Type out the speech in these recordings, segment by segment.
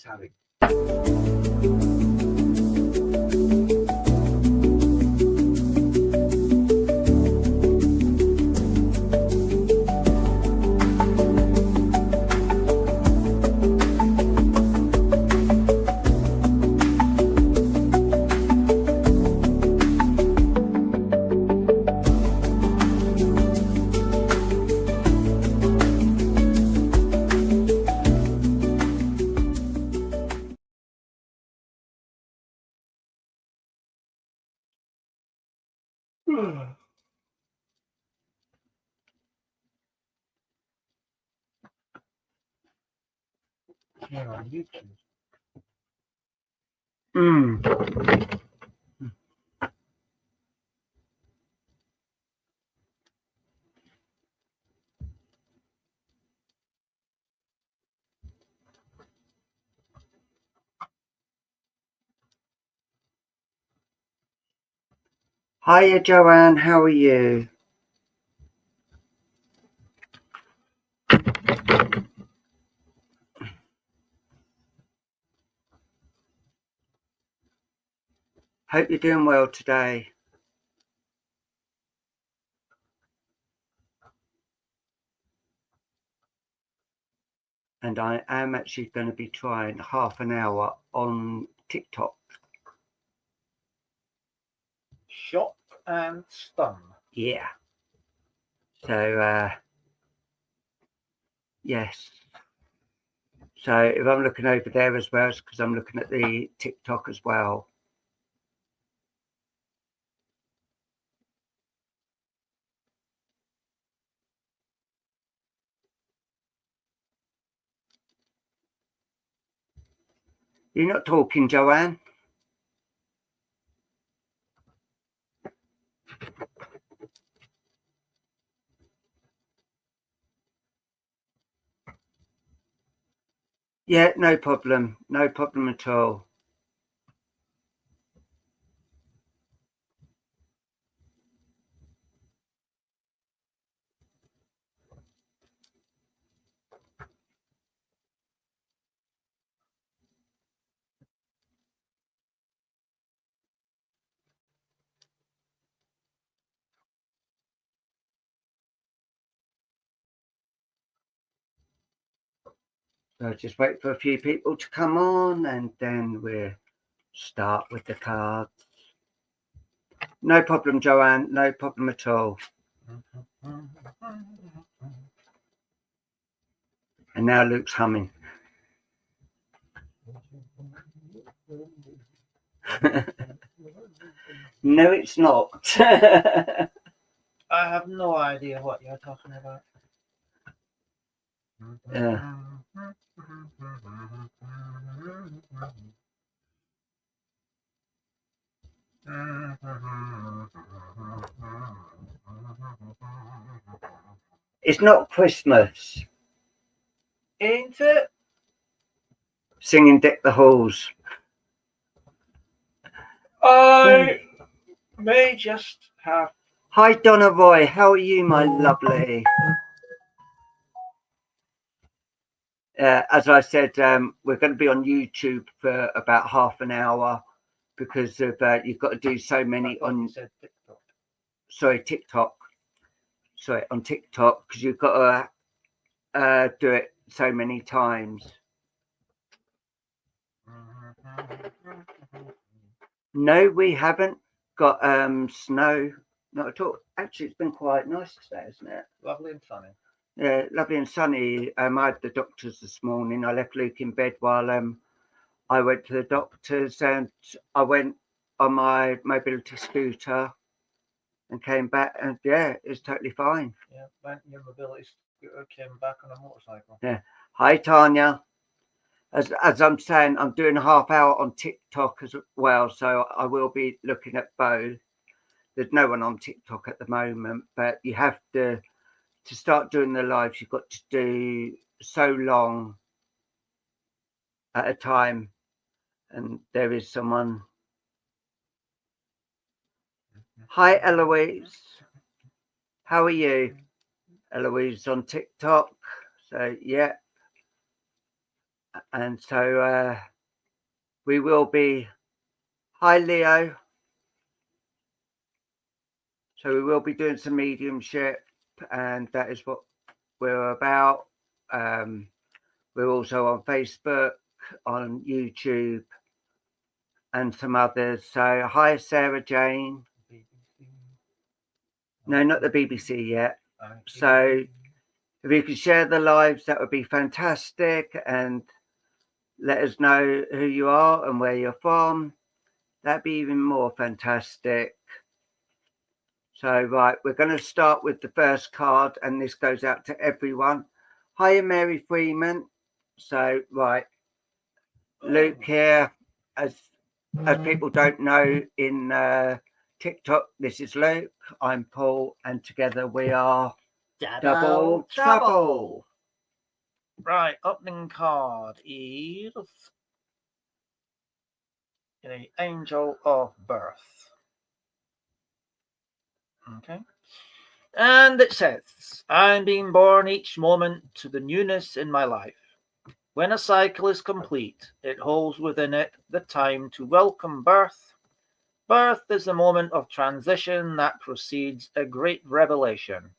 metallic. Here on YouTube. Hiya, Joanne. How are you? Hope you're doing well today. And I am actually going to be trying half an hour on TikTok. Shock and stun. Yeah. So, yes. So if I'm looking over there as well, it's because I'm looking at the TikTok as well. You're not talking, Joanne? Yeah, no problem. No problem at all. So just wait for a few people to come on and then we'll start with the cards. No problem, Joanne. No problem at all. And now Luke's humming. No, it's not. I have no idea what you're talking about. Yeah. It's not Christmas. Ain't it? Singing Deck the Halls. I may just have. Hi, Donna Roy. How are you, my lovely? As I said, we're going to be on YouTube for about half an hour because of you've got to do so many on. TikTok. Sorry, TikTok. Sorry, on TikTok because you've got to do it so many times. No, we haven't got snow. Not at all. Actually, it's been quite nice today, isn't it? Lovely and sunny. Yeah, lovely and sunny. I had the doctors this morning. I left Luke in bed while I went to the doctors, and I went on my mobility scooter and came back, and yeah, it's totally fine. Yeah, went in your mobility scooter, came back on a motorcycle. Yeah. Hi, Tanya. As I'm saying, I'm doing a half hour on TikTok as well, so I will be looking at both. There's no one on TikTok at the moment, but you have to start doing the lives. You've got to do so long at a time, and there is someone. Hi, Eloise. How are you? Eloise on TikTok. So yeah. And so we will be. Hi, Leo. So we will be doing some mediumship, and that is what we're about. We're also on Facebook, on YouTube, and some others. So hi, Sarah Jane. No, not the BBC yet. So if you could share the lives, that would be fantastic, and let us know who you are and where you're from. That'd be even more fantastic. So, right, we're going to start with the first card, and this goes out to everyone. Hiya, Mary Freeman. So, right, Luke here. As people don't know in TikTok, this is Luke. I'm Paul, and together we are Double Trouble. Right, opening card is the Angel of Birth. Okay. And it says, I'm being born each moment to the newness in my life. When a cycle is complete, it holds within it the time to welcome birth. Birth is a moment of transition that precedes a great revelation.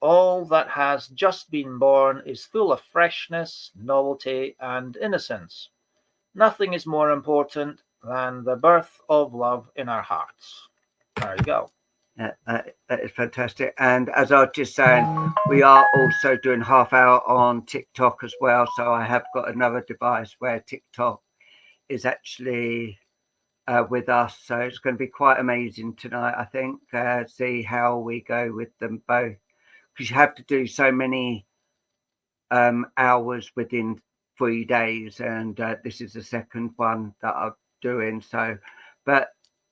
All that has just been born is full of freshness, novelty, and innocence. Nothing is more important than the birth of love in our hearts. There you go. That is fantastic. And as I was just saying, we are also doing half hour on TikTok as well. So I have got another device where TikTok is actually with us. So it's going to be quite amazing tonight, I think. See how we go with them both. Because you have to do so many hours within 3 days. And this is the second one that I'm doing. So, but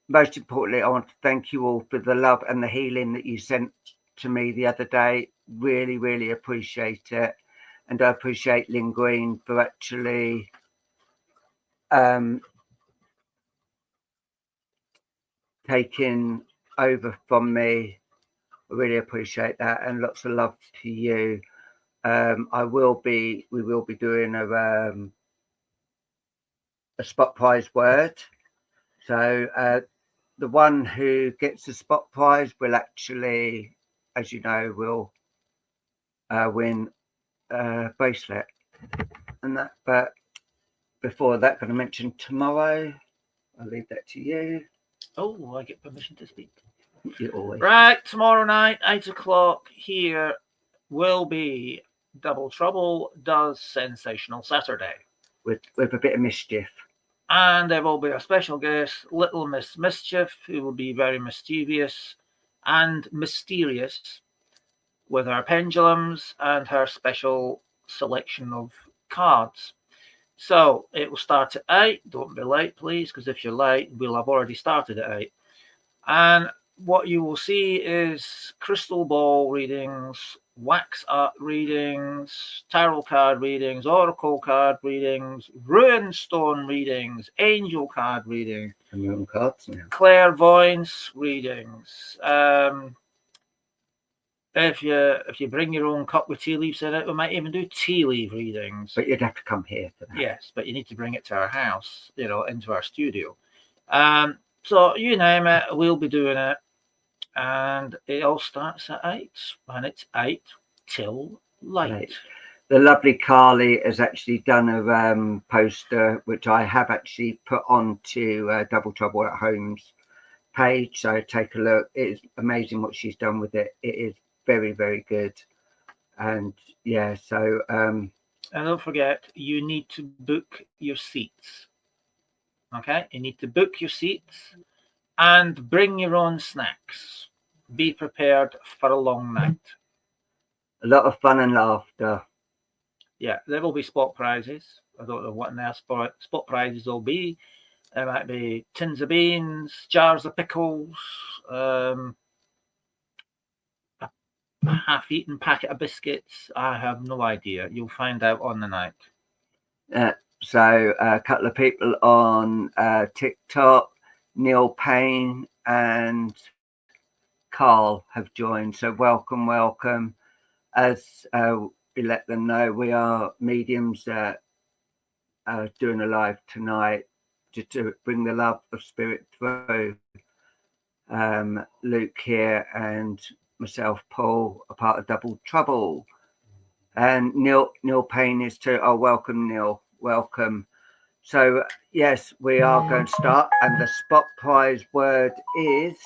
most importantly, I want to thank you all for the love and the healing that you sent to me the other day. Really, really appreciate it. And I appreciate Lynn Green for actually taking over from me. I really appreciate that. And lots of love to you. We will be doing a spot prize word. So the one who gets the spot prize will actually, as you know, will win a bracelet. And that, but before that, going to mention tomorrow. I'll leave that to you. Oh, I get permission to speak. You always. Right, tomorrow night, 8 o'clock, here will be Double Trouble does Sensational Saturday. With a bit of mischief. And there will be a special guest, Little Miss Mischief, who will be very mischievous and mysterious with her pendulums and her special selection of cards. So it will start at 8. Don't be late, please, because if you're late, we'll have already started at 8. And what you will see is crystal ball readings, wax art readings, tarot card readings, oracle card readings, rune stone readings, angel card readings, and your own cards now. Clairvoyance readings. If you bring your own cup with tea leaves in it, we might even do tea leaf readings. But you'd have to come here for that. Yes, but you need to bring it to our house, into our studio. So you name it, we'll be doing it. And it all starts at 8, and it's 8 till late. The lovely Carly has actually done a poster, which I have actually put onto Double Trouble at Home's page. So take a look. It is amazing what she's done with it. It is very, very good. And yeah, so and don't forget, you need to book your seats. Okay, you need to book your seats and bring your own snacks. Be prepared for a long night. A lot of fun and laughter. Yeah, there will be spot prizes. I don't know what their spot prizes will be. There might be tins of beans, jars of pickles, a half-eaten packet of biscuits. I have no idea. You'll find out on the night. So a couple of people on TikTok, Neil Payne and Carl have joined. So welcome. As we let them know, we are mediums doing a live tonight just to bring the love of spirit through. Luke here and myself, Paul, are part of Double Trouble. And Neil Payne is too. Oh, welcome, Neil. Welcome. So, yes, we are going to start. And the spot prize word is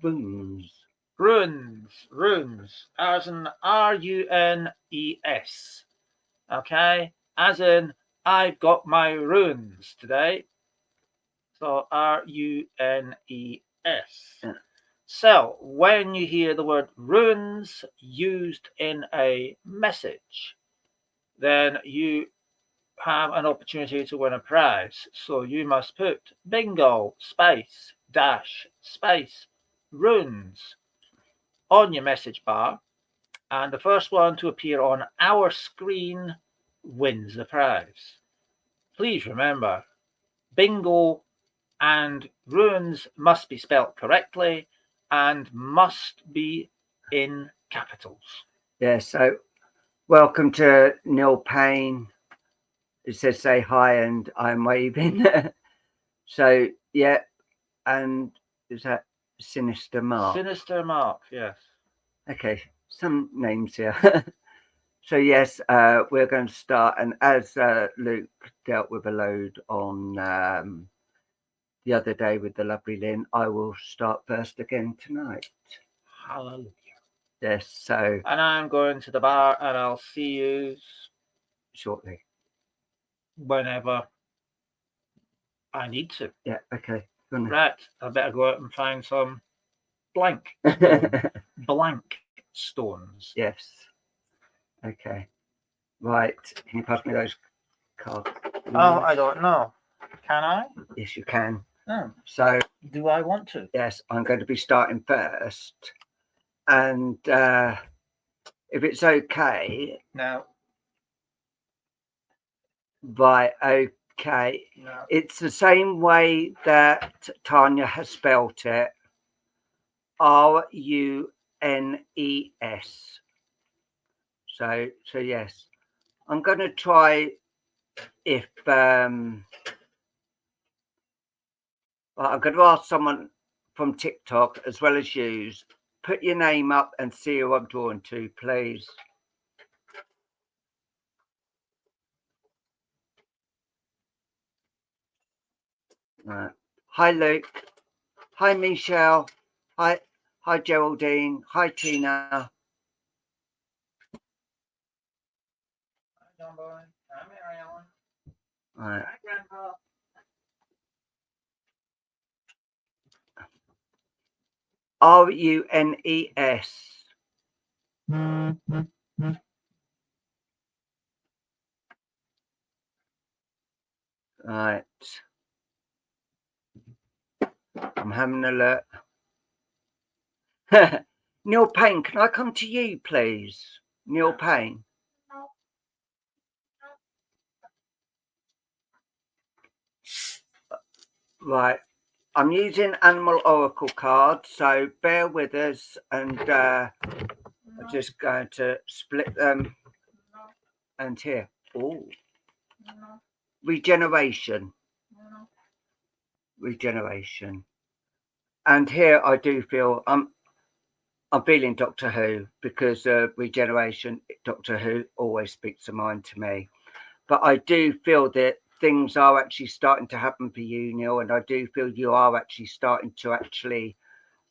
runes. Runes, as in R-U-N-E-S. Okay, as in I've got my runes today. So R-U-N-E-S. Yeah. So when you hear the word runes used in a message, then you have an opportunity to win a prize. So you must put bingo, space, dash, space, runes on your message bar, and the first one to appear on our screen wins the prize. Please remember, bingo and runes must be spelt correctly and must be in capitals. Yeah, so welcome to Neil Payne. It says say hi and I'm waving. So, yeah, and is that Sinister Mark? Sinister Mark, yes. Okay, some names here. So, yes, we're going to start. And as Luke dealt with a load on the other day with the lovely Lynn, I will start first again tonight. Hallelujah. Yes, so. And I'm going to the bar and I'll see you shortly. Whenever I need to. Yeah, okay. Right, I better go out and find some blank stones. Yes. Okay. Right. Can you pass me those cards? Oh, I don't know. Can I? Yes, you can. Oh. So. Do I want to? Yes, I'm going to be starting first. And if it's okay. No. Right, okay. No. It's the same way that Tanya has spelt it. R-U-N-E-S. So yes. I'm going to try if I'm going to ask someone from TikTok as well as you, put your name up and see who I'm drawn to, please. Right. Hi, Luke. Hi, Michelle. Hi, Geraldine. Hi, Tina. Hi, John Boy. Hi, Mary Ellen. Right. Hi, Grandpa. R-U-N-E-S. Right. I'm having a look. Neil Payne, can I come to you, please? Neil Payne. Right. I'm using Animal Oracle cards, so bear with us, and I'm just going to split them. And here. Oh. Regeneration. Regeneration. And here I do feel I'm feeling Doctor Who, because regeneration, Doctor Who always speaks to mind to me. But I do feel that things are actually starting to happen for you, Neil, and I do feel you are actually starting to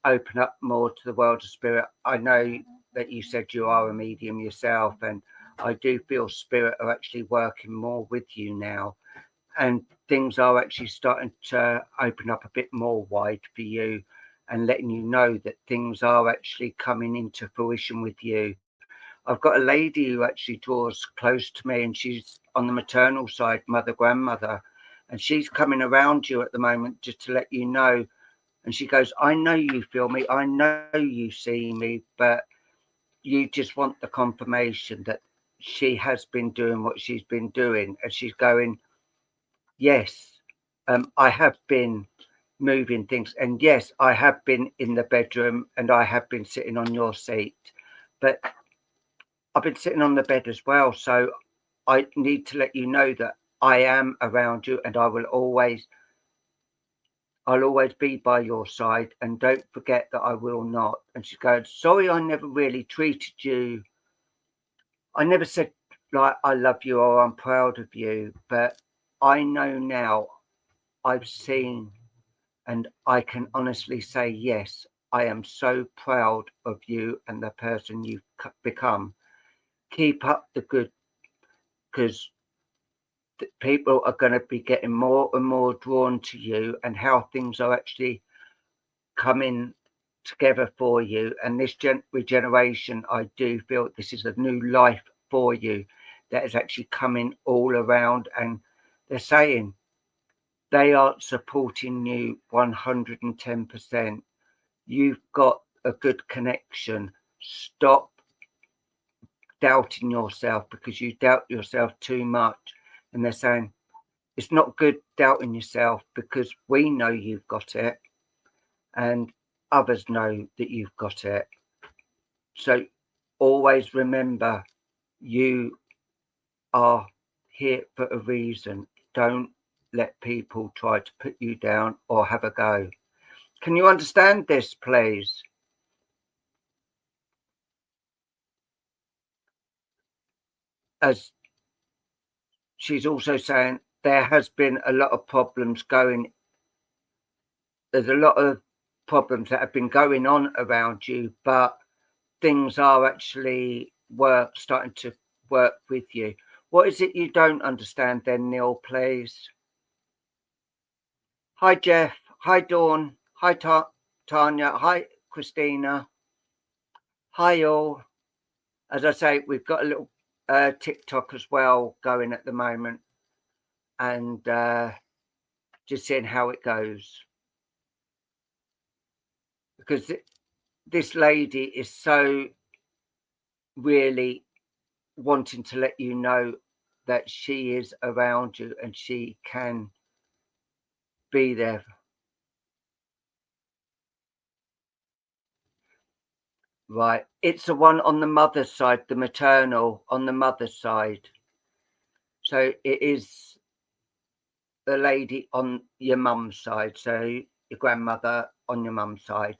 open up more to the world of spirit. I know that you said you are a medium yourself, and I do feel spirit are actually working more with you now, and things are actually starting to open up a bit more wide for you, and letting you know that things are actually coming into fruition with you. I've got a lady who actually draws close to me, and she's on the maternal side, grandmother, and she's coming around you at the moment just to let you know. And she goes, I know you feel me, I know you see me, but you just want the confirmation that she has been doing what she's been doing. And she's going, yes, I have been moving things, and yes, I have been in the bedroom, and I have been sitting on your seat, but I've been sitting on the bed as well. So I need to let you know that I am around you, and I'll always be by your side, and don't forget that I will not. And she goes, sorry, I never really treated you. I never said like I love you or I'm proud of you, but I know now, I've seen, and I can honestly say, yes, I am so proud of you and the person you've become. Keep up the good, because people are going to be getting more and more drawn to you and how things are actually coming together for you. And this regeneration, I do feel this is a new life for you that is actually coming all around, and they're saying they are supporting you 110%. You've got a good connection. Stop doubting yourself, because you doubt yourself too much. And they're saying it's not good doubting yourself, because we know you've got it and others know that you've got it. So always remember, you are here for a reason. Don't let people try to put you down or have a go. Can you understand this, please? As she's also saying, there has been a lot of problems going. There's a lot of problems that have been going on around you, but things are actually starting to work with you. What is it you don't understand then, Neil, please? Hi, Jeff. Hi, Dawn. Hi, Tanya. Hi, Christina. Hi, all. As I say, we've got a little TikTok as well going at the moment, and just seeing how it goes. Because this lady is so really wanting to let you know that she is around you and she can be there. Right. It's the one on the mother's side, the maternal on the mother's side. So it is the lady on your mum's side. So your grandmother on your mum's side.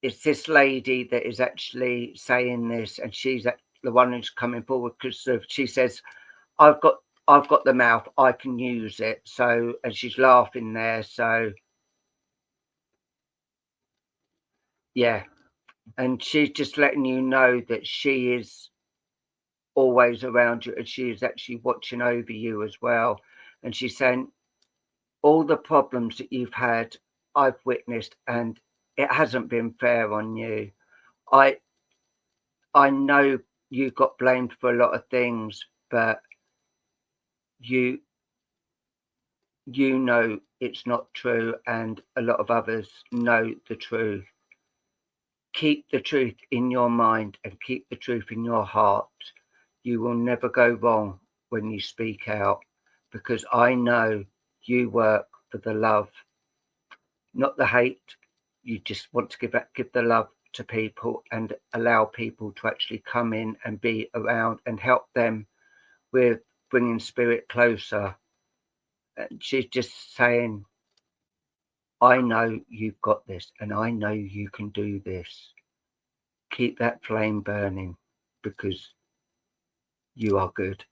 It's this lady that is actually saying this, and she's the one who's coming forward, because she says, I've got the mouth, I can use it. So, and she's laughing there. So yeah. And she's just letting you know that she is always around you, and she is actually watching over you as well. And she's saying, all the problems that you've had, I've witnessed, and it hasn't been fair on you. I know you got blamed for a lot of things, but you know it's not true, and a lot of others know the truth. Keep the truth in your mind and keep the truth in your heart. You will never go wrong when you speak out, because I know you work for the love, not the hate. You just want to give the love to people and allow people to actually come in and be around and help them with bringing spirit closer. And she's just saying, I know you've got this, and I know you can do this. Keep that flame burning, because you are good.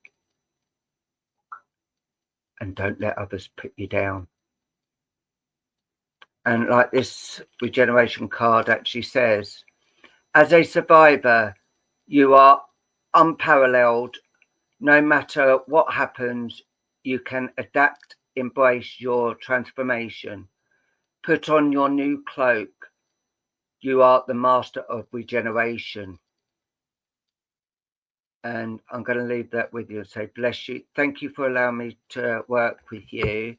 And don't let others put you down. And like this regeneration card actually says, as a survivor, you are unparalleled. No matter what happens, you can adapt, embrace your transformation. Put on your new cloak. You are the master of regeneration. And I'm going to leave that with you and say, bless you. Thank you for allowing me to work with you.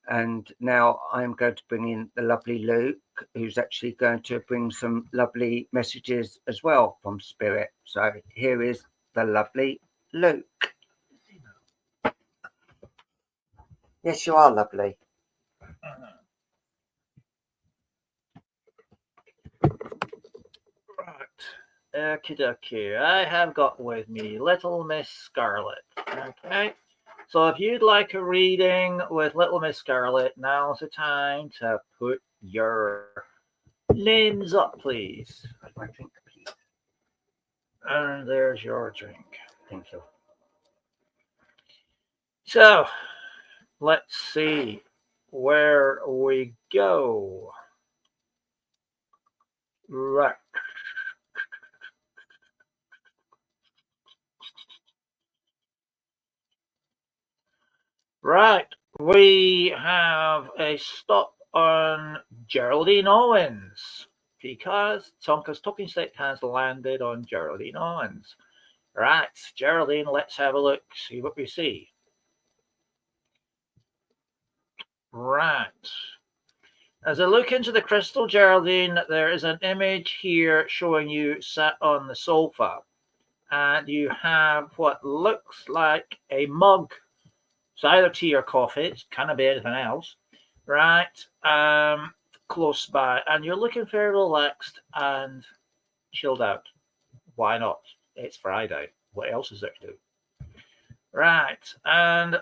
And now I'm going to bring in the lovely Luke, who's actually going to bring some lovely messages as well from Spirit. So here is the lovely Luke. Yes, you are lovely. Right. Okie dokie. I have got with me Little Miss Scarlet. Okay. So if you'd like a reading with Little Miss Scarlet, now's the time to put your names up, please. I think, please. And there's your drink. Thank you. So let's see where we go. Right. Right. We have a stop on Geraldine Owens because Tonka's talking stick has landed on Geraldine Owens. Right, Geraldine, let's have a look, see what we see. Right. As I look into the crystal, Geraldine, there is an image here showing you sat on the sofa. And you have what looks like a mug. It's either tea or coffee. It can't be anything else. Right. Close by. And you're looking very relaxed and chilled out. Why not? It's Friday. What else is there to do? Right. And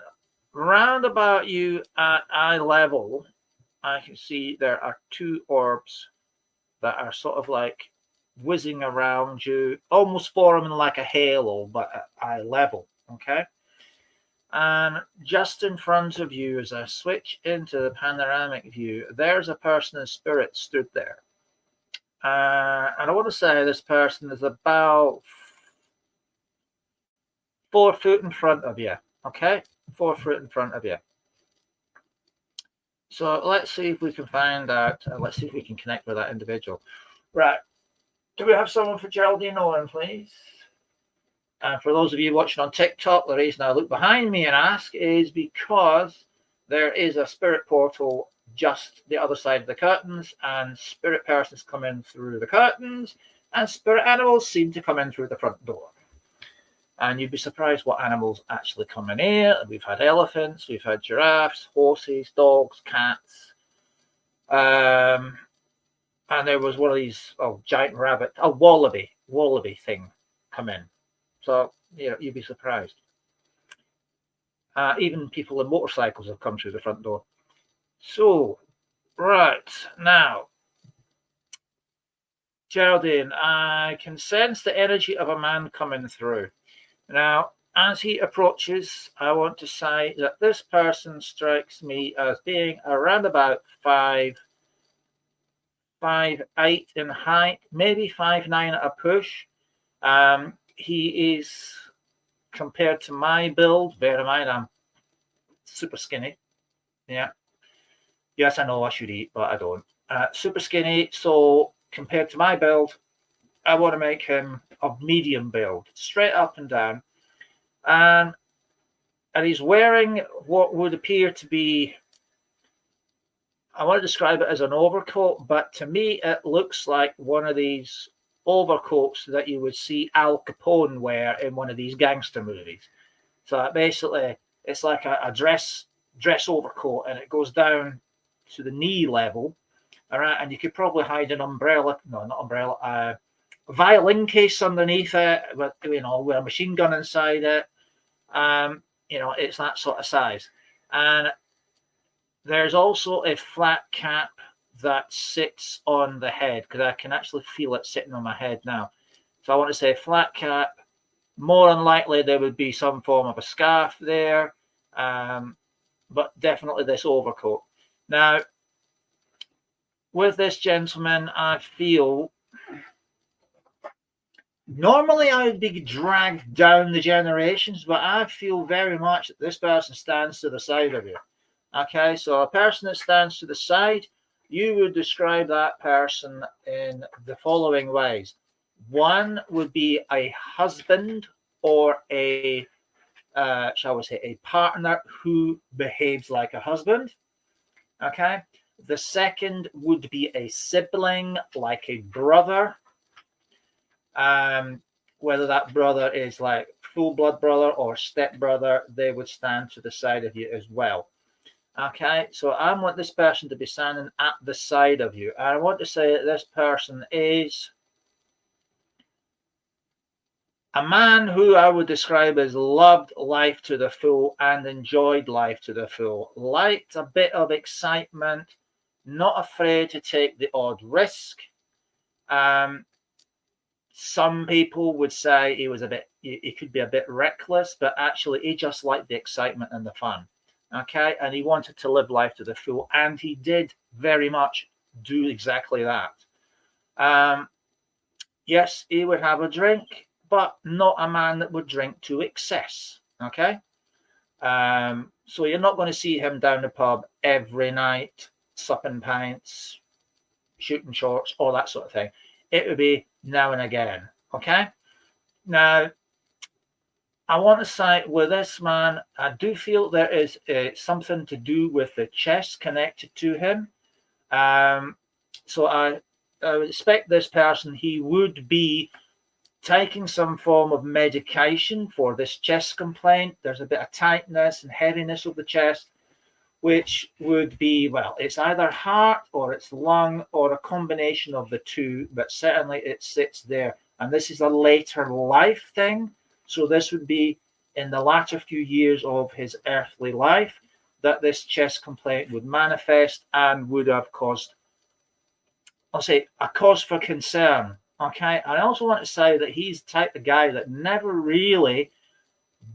round about you at eye level, I can see there are two orbs that are sort of like whizzing around you, almost forming like a halo, but at eye level. Okay. And just in front of you, as I switch into the panoramic view, there's a person in spirit stood there. And I want to say this person is about 4 foot in front of you. Okay? 4 foot in front of you. So let's see if we can find out. Let's see if we can connect with that individual. Right. Do we have someone for Geraldine Owen, please? And for those of you watching on TikTok, the reason I look behind me and ask is because there is a spirit portal just the other side of the curtains, and spirit persons come in through the curtains, and spirit animals seem to come in through the front door. And you'd be surprised what animals actually come in here. We've had elephants, we've had giraffes, horses, dogs, cats. And there was one of these giant rabbit, a wallaby thing come in. So, you'd be surprised. Even people in motorcycles have come through the front door. So, right, now, Geraldine, I can sense the energy of a man coming through. Now, as he approaches, I want to say that this person strikes me as being around about 5'8" in height, maybe 5'9" at a push. He is, compared to my build, bear in mind I'm super skinny. Yeah. Yes, I know I should eat, but I don't. Super skinny, so compared to my build, I want to make him of medium build, straight up and down. And he's wearing what would appear to be, I want to describe it as an overcoat, but to me it looks like one of these overcoats that you would see Al Capone wear in one of these gangster movies. So basically it's like a dress overcoat, and it goes down to the knee level. All right, and you could probably hide an umbrella, no, not umbrella, a violin case underneath it with a machine gun inside it. It's that sort of size. And there's also a flat cap that sits on the head, because I can actually feel it sitting on my head now. So I want to say flat cap. More than likely there would be some form of a scarf there, but definitely this overcoat. Now, with this gentleman, I feel normally I would be dragged down the generations, but I feel very much that this person stands to the side of you. Okay, so a person that stands to the side, you would describe that person in the following ways. One would be a husband or a, shall we say, a partner who behaves like a husband. Okay. The second would be a sibling, like a brother. Whether that brother is like full blood brother or step brother, they would stand to the side of you as well. Okay, so I want this person to be standing at the side of you. And I want to say that this person is A man who I would describe as loved life to the full and enjoyed life to the full, liked a bit of excitement, not afraid to take the odd risk. Some people would say he could be a bit reckless, but actually he just liked the excitement and the fun. Okay, and he wanted to live life to the full, and he did very much do exactly that. Yes, he would have a drink, but not a man that would drink to excess. Okay, so you're not going to see him down the pub every night, supping pints, shooting shorts, all that sort of thing. It would be now and again. Okay. Now, I want to say with this man, I do feel there is something to do with the chest connected to him. So I would expect this person, he would be taking some form of medication for this chest complaint. There's a bit of tightness and heaviness of the chest, which would be, well, it's either heart or it's lung or a combination of the two, but certainly it sits there. And this is a later life thing. So this would be in the latter few years of his earthly life that this chest complaint would manifest and would have caused, I'll say, a cause for concern. Okay. I also want to say that he's the type of guy that never really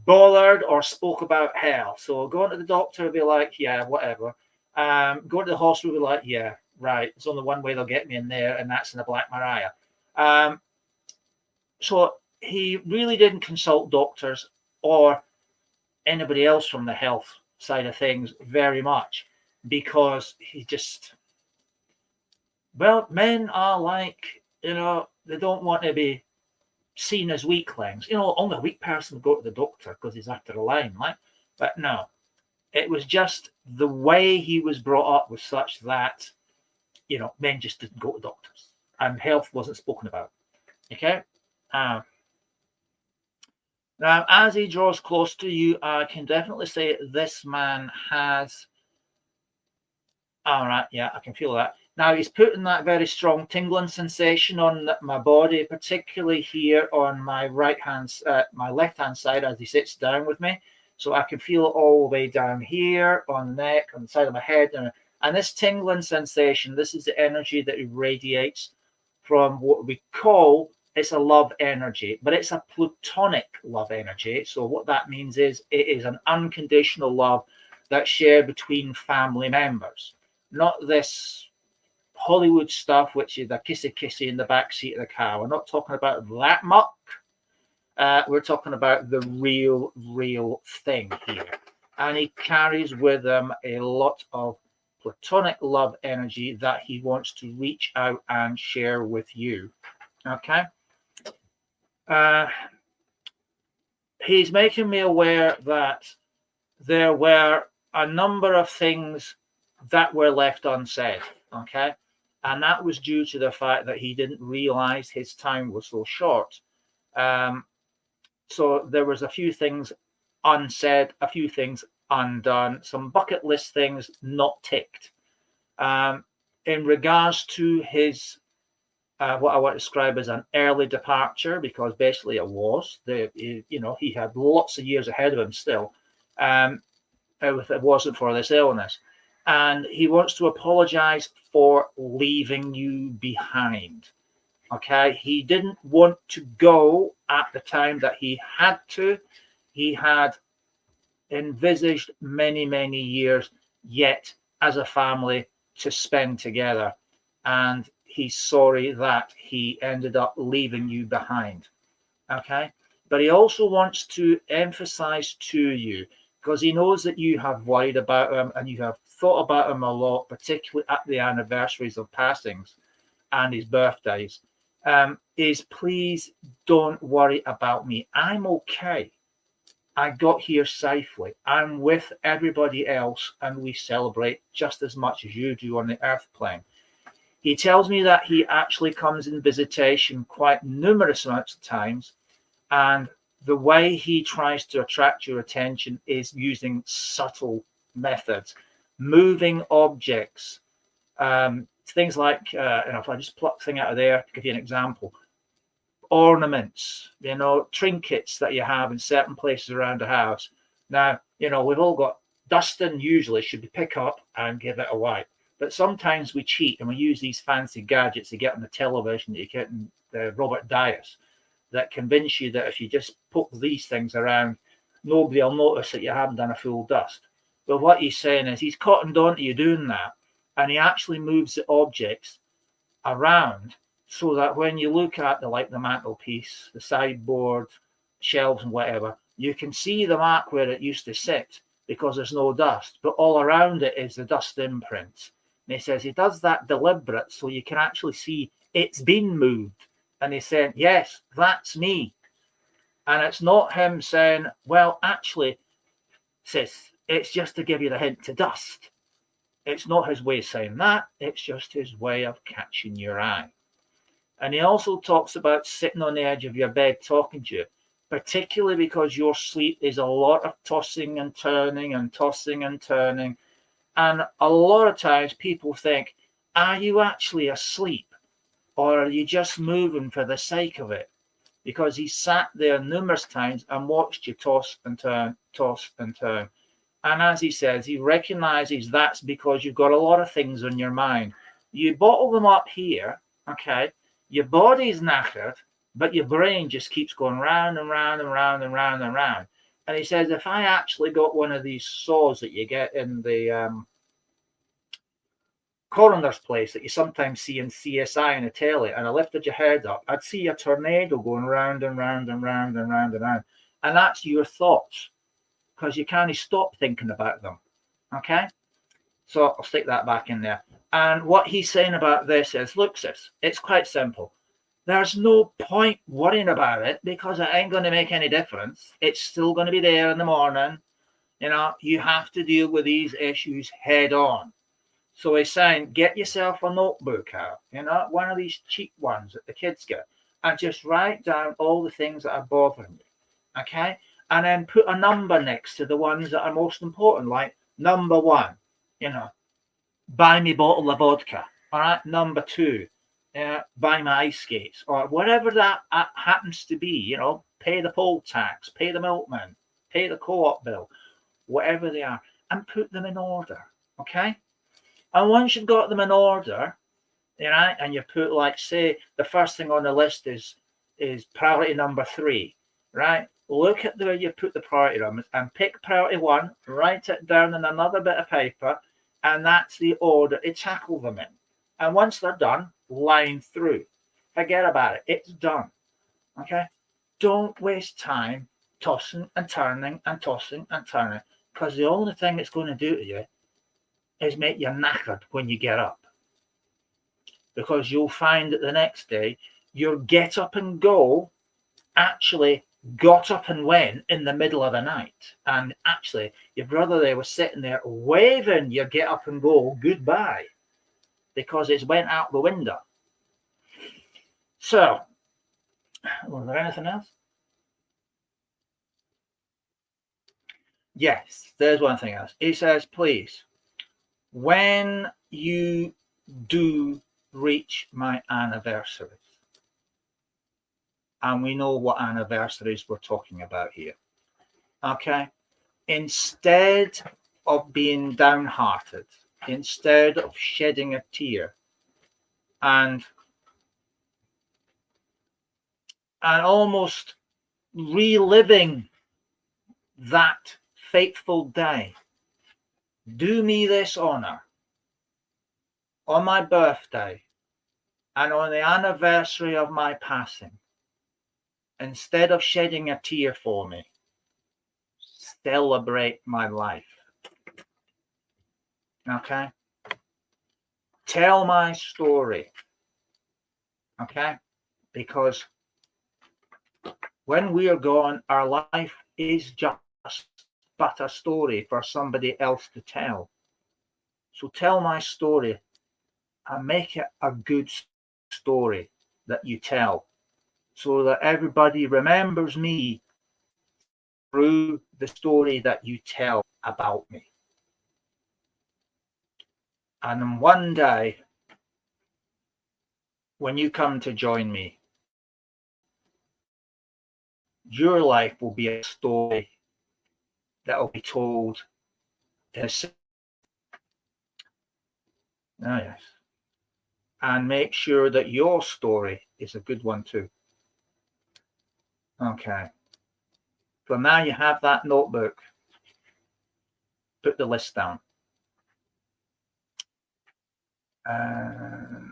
bothered or spoke about hell. So going to the doctor would be like, yeah, whatever. Going to the hospital would be like, yeah, right. It's only one way they'll get me in there, and that's in the Black Maria. So he really didn't consult doctors or anybody else from the health side of things very much, because he just, well, men are like, they don't want to be seen as weaklings. Only a weak person would go to the doctor because he's after a line, right? But no, it was just the way he was brought up was such that, men just didn't go to doctors and health wasn't spoken about. Okay. Now, as he draws close to you, I can definitely say this man has. All right, yeah, I can feel that. Now he's putting that very strong tingling sensation on my body, particularly here on my my left-hand side as he sits down with me. So I can feel it all the way down here on the neck, on the side of my head. And this tingling sensation, this is the energy that radiates from what we call, it's a love energy, but it's a platonic love energy. So what that means is it is an unconditional love that's shared between family members, not this Hollywood stuff, which is the kissy in the backseat of the car. We're not talking about that muck. We're talking about the real thing here. And he carries with him a lot of platonic love energy that he wants to reach out and share with you. Okay. He's making me aware that there were a number of things that were left unsaid. Okay. And that was due to the fact that he didn't realize his time was so short. So there was a few things unsaid, a few things undone, some bucket list things not ticked. In regards to his, what I want to describe as an early departure, because basically it was, he had lots of years ahead of him still, if it wasn't for this illness. And he wants to apologize for leaving you behind. Okay. He didn't want to go at the time that he had to. He had envisaged many, many years yet as a family to spend together. And he's sorry that he ended up leaving you behind. Okay. But he also wants to emphasize to you, because he knows that you have worried about him and you have thought about him a lot, particularly at the anniversaries of passings and his birthdays, is please don't worry about me. I'm okay. I got here safely. I'm with everybody else and we celebrate just as much as you do on the earth plane. He tells me that he actually comes in visitation quite numerous amounts of times, and the way he tries to attract your attention is using subtle methods, moving objects, things like, if I just pluck a thing out of there to give you an example, ornaments, you know, trinkets that you have in certain places around the house. Now, you know, we've all got dusting, usually should be pick up and give it away. But sometimes we cheat and we use these fancy gadgets you get on the television that you get in Robert Dias that convince you that if you just put these things around, nobody will notice that you haven't done a full dust. But what he's saying is he's cottoned on to you doing that, and he actually moves the objects around so that when you look at the mantelpiece, the sideboard, shelves and whatever, you can see the mark where it used to sit because there's no dust, but all around it is the dust imprints. And he says he does that deliberate so you can actually see it's been moved. And he's saying, yes, that's me. And it's not him saying, well, actually, sis, it's just to give you the hint to dust. It's not his way of saying that. It's just his way of catching your eye. And he also talks about sitting on the edge of your bed talking to you, particularly because your sleep is a lot of tossing and turning and tossing and turning. And a lot of times people think, are you actually asleep? Or are you just moving for the sake of it? Because he sat there numerous times and watched you toss and turn, toss and turn. And as he says, he recognizes that's because you've got a lot of things on your mind. You bottle them up here, okay? Your body's knackered, but your brain just keeps going round and round and round and round and round. And he says, if I actually got one of these saws that you get in the coroner's place that you sometimes see in CSI in the telly, and I lifted your head up, I'd see a tornado going round and round and round and round and round. And that's your thoughts, because you can't stop thinking about them. Okay? So I'll stick that back in there. And what he's saying about this is, look, sis, it's quite simple. There's no point worrying about it because it ain't going to make any difference. It's still going to be there in the morning. You know, you have to deal with these issues head on. So he's saying, get yourself a notebook out, you know, one of these cheap ones that the kids get, and just write down all the things that are bothering you. Okay? And then put a number next to the ones that are most important, like number 1, you know, buy me a bottle of vodka. All right. Number 2, buy my ice skates, or whatever that happens to be, you know, pay the poll tax, pay the milkman, pay the co-op bill, whatever they are, and put them in order. Okay. And once you've got them in order, you know, and you put, like, say, the first thing on the list is priority number 3, right? Look at where you put the priority numbers and pick priority 1, write it down in another bit of paper, and that's the order to tackle them in. And once they're done, line through. Forget about it. It's done. Okay? Don't waste time tossing and turning and tossing and turning, because the only thing it's going to do to you is make you knackered when you get up. Because you'll find that the next day, your get up and go actually got up and went in the middle of the night. And actually, your brother there was sitting there waving your get up and go goodbye because it's went out the window. So, was there anything else? Yes, there's one thing else. He says, please, when you do reach my anniversaries, and we know what anniversaries we're talking about here, okay? Instead of being downhearted, instead of shedding a tear and almost reliving that fateful day, do me this honor. On my birthday and on the anniversary of my passing, instead of shedding a tear for me, celebrate my life. Okay? Tell my story. Okay? Because when we are gone, our life is just but a story for somebody else to tell. So tell my story and make it a good story that you tell, so that everybody remembers me through the story that you tell about me. And then one day, when you come to join me, your life will be a story that will be told in a oh, yes. And make sure that your story is a good one too. Okay. So now you have that notebook. Put the list down.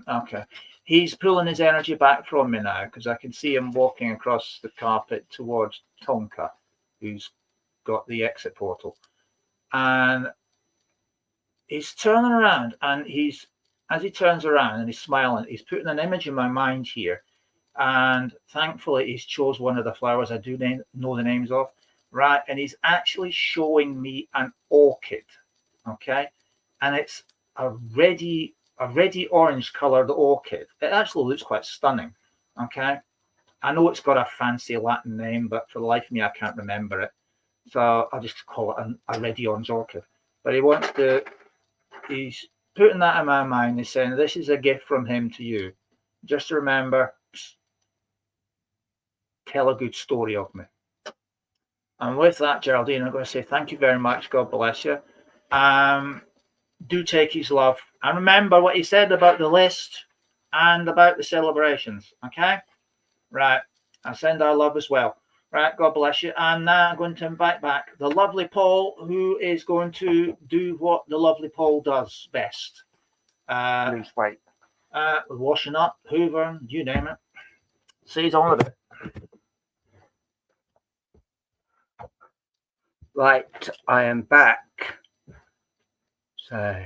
Okay. He's pulling his energy back from me now because I can see him walking across the carpet towards Tonka, who's got the exit portal. And he's turning around, and as he turns around and he's smiling, he's putting an image in my mind here. And thankfully, he's chose one of the flowers I do know the names of, right? And he's actually showing me an orchid, okay? And it's a reddy orange coloured orchid. It actually looks quite stunning, okay? I know it's got a fancy Latin name, but for the life of me, I can't remember it. So I'll just call it a reddy orange orchid. But he's putting that in my mind. He's saying, this is a gift from him to you. Just remember, tell a good story of me. And with that, Geraldine, I'm going to say thank you very much. God bless you. Do take his love. And remember what he said about the list and about the celebrations. Okay? Right. I send our love as well. Right. God bless you. And now I'm going to invite back the lovely Paul, who is going to do what the lovely Paul does best. Lose weight. Washing up, hoovering, you name it. Seize on with it. Right, I am back. So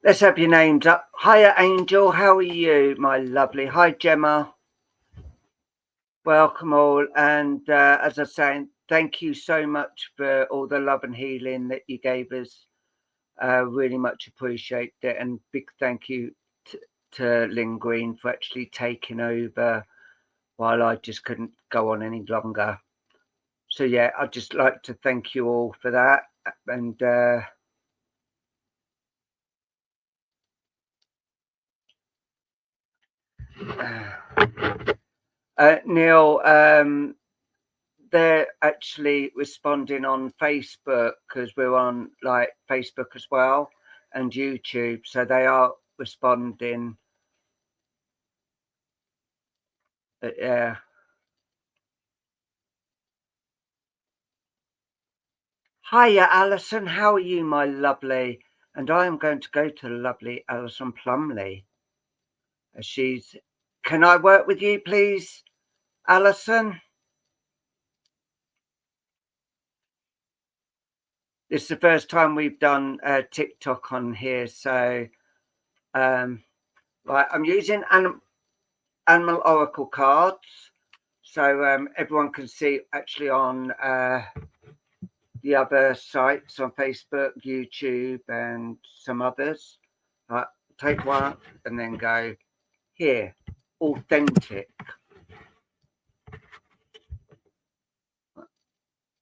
let's have your names up. Hiya, Angel. How are you, my lovely? Hi, Gemma. Welcome all. And as I was saying, thank you so much for all the love and healing that you gave us. Really much appreciate it. And big thank you to Lynn Green for actually taking over while I just couldn't go on any longer. So yeah, I'd just like to thank you all for that. And Neil, they're actually responding on Facebook because we're on like Facebook as well and YouTube, so they are responding. Yeah. Hiya, Alison. How are you, my lovely? And I am going to go to the lovely Alison Plumley. She's. Can I work with you, please, Alison? This is the first time we've done TikTok on here, so right, I'm using Animal Oracle cards, so everyone can see actually on the other sites on Facebook, YouTube, and some others. Right, take one and then go here, authentic.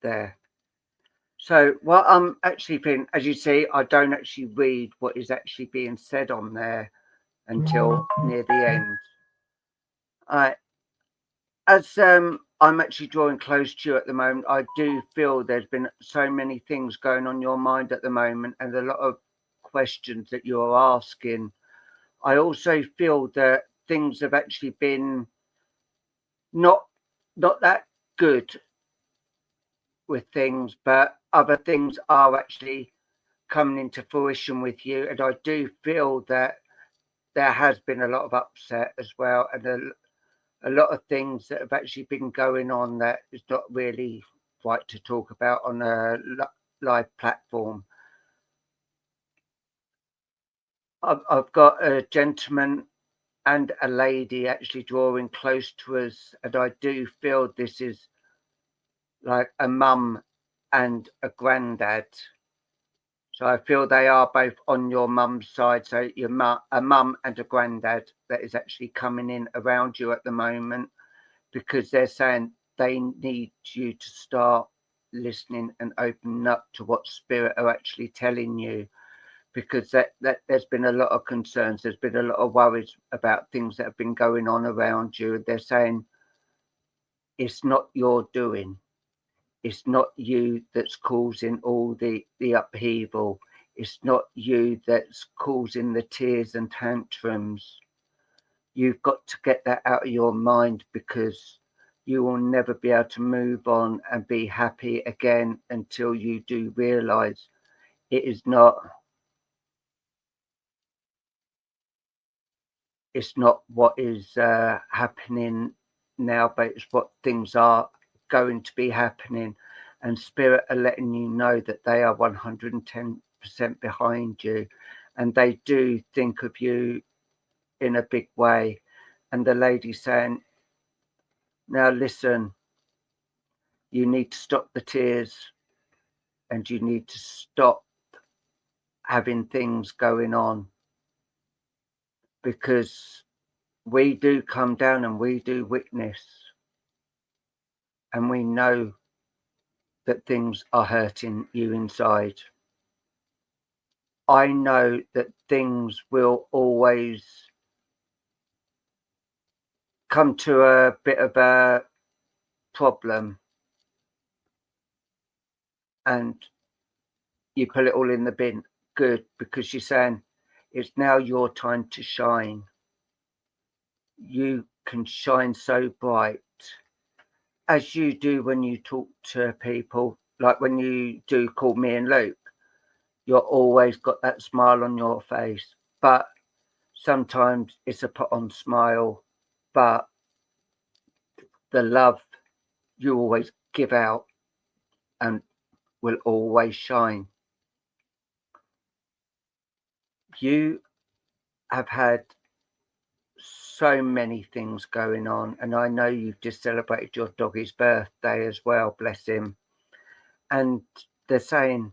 There. So what I'm actually feeling, as you see, I don't actually read what is actually being said on there until near the end. As I'm actually drawing close to you at the moment, I do feel there's been so many things going on in your mind at the moment and a lot of questions that you're asking. I also feel that things have actually been not that good with things, but other things are actually coming into fruition with you. And I do feel that there has been a lot of upset as well, and a lot of things that have actually been going on that is not really right to talk about on a live platform. I've got a gentleman and a lady actually drawing close to us, and I do feel this is like a mum and a granddad. So I feel they are both on your mum's side. So a mum and a granddad that is actually coming in around you at the moment, because they're saying they need you to start listening and opening up to what spirit are actually telling you, because that there's been a lot of concerns. There's been a lot of worries about things that have been going on around you. They're saying it's not your doing. It's not you that's causing all the upheaval. It's not you that's causing the tears and tantrums. You've got to get that out of your mind, because you will never be able to move on and be happy again until you do realize it is not, it's not what is happening now, but it's what things are going to be happening. And spirit are letting you know that they are 110% behind you, and they do think of you in a big way. And the lady saying, now listen, you need to stop the tears, and you need to stop having things going on, because we do come down and we do witness, and we know that things are hurting you inside. I know that things will always come to a bit of a problem, and you put it all in the bin. Good, because you're saying it's now your time to shine. You can shine so bright, as you do when you talk to people, like when you do call me and Luke. You're always got that smile on your face, but sometimes it's a put on smile, but the love you always give out and will always shine. You have had so many things going on, and I know you've just celebrated your doggy's birthday as well, bless him. And they're saying,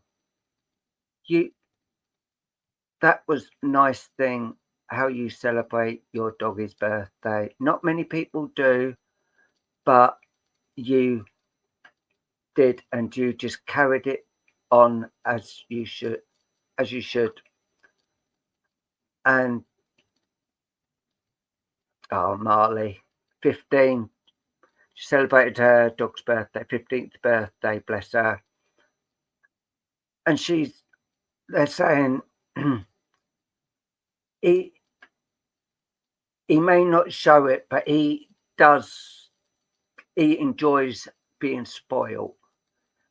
that was a nice thing how you celebrate your doggy's birthday. Not many people do, but you did, and you just carried it on as you should. And Marley, 15, she celebrated her dog's birthday, 15th birthday, bless her. And they're saying he may not show it, but he enjoys being spoiled.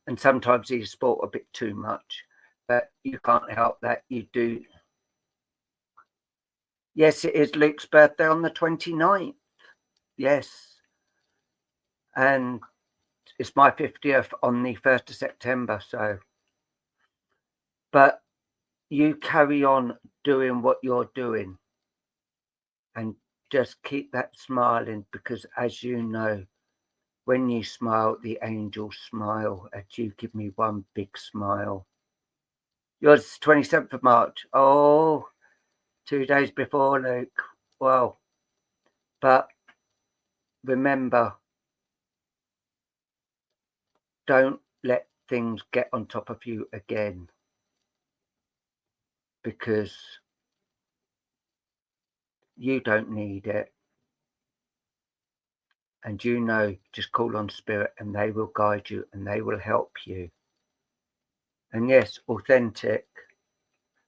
And sometimes he's spoiled a bit too much, but you can't help that. You do. Yes, it is Luke's birthday on the 29th. Yes. And it's my 50th on the 1st of September. So, but you carry on doing what you're doing, and just keep that smiling, because as you know, when you smile, the angels smile, and you give me one big smile. Yours 27th of March. Oh, 2 days before Luke. Well, but remember, don't let things get on top of you again, because you don't need it. And you know, just call on spirit and they will guide you and they will help you. And yes, authentic.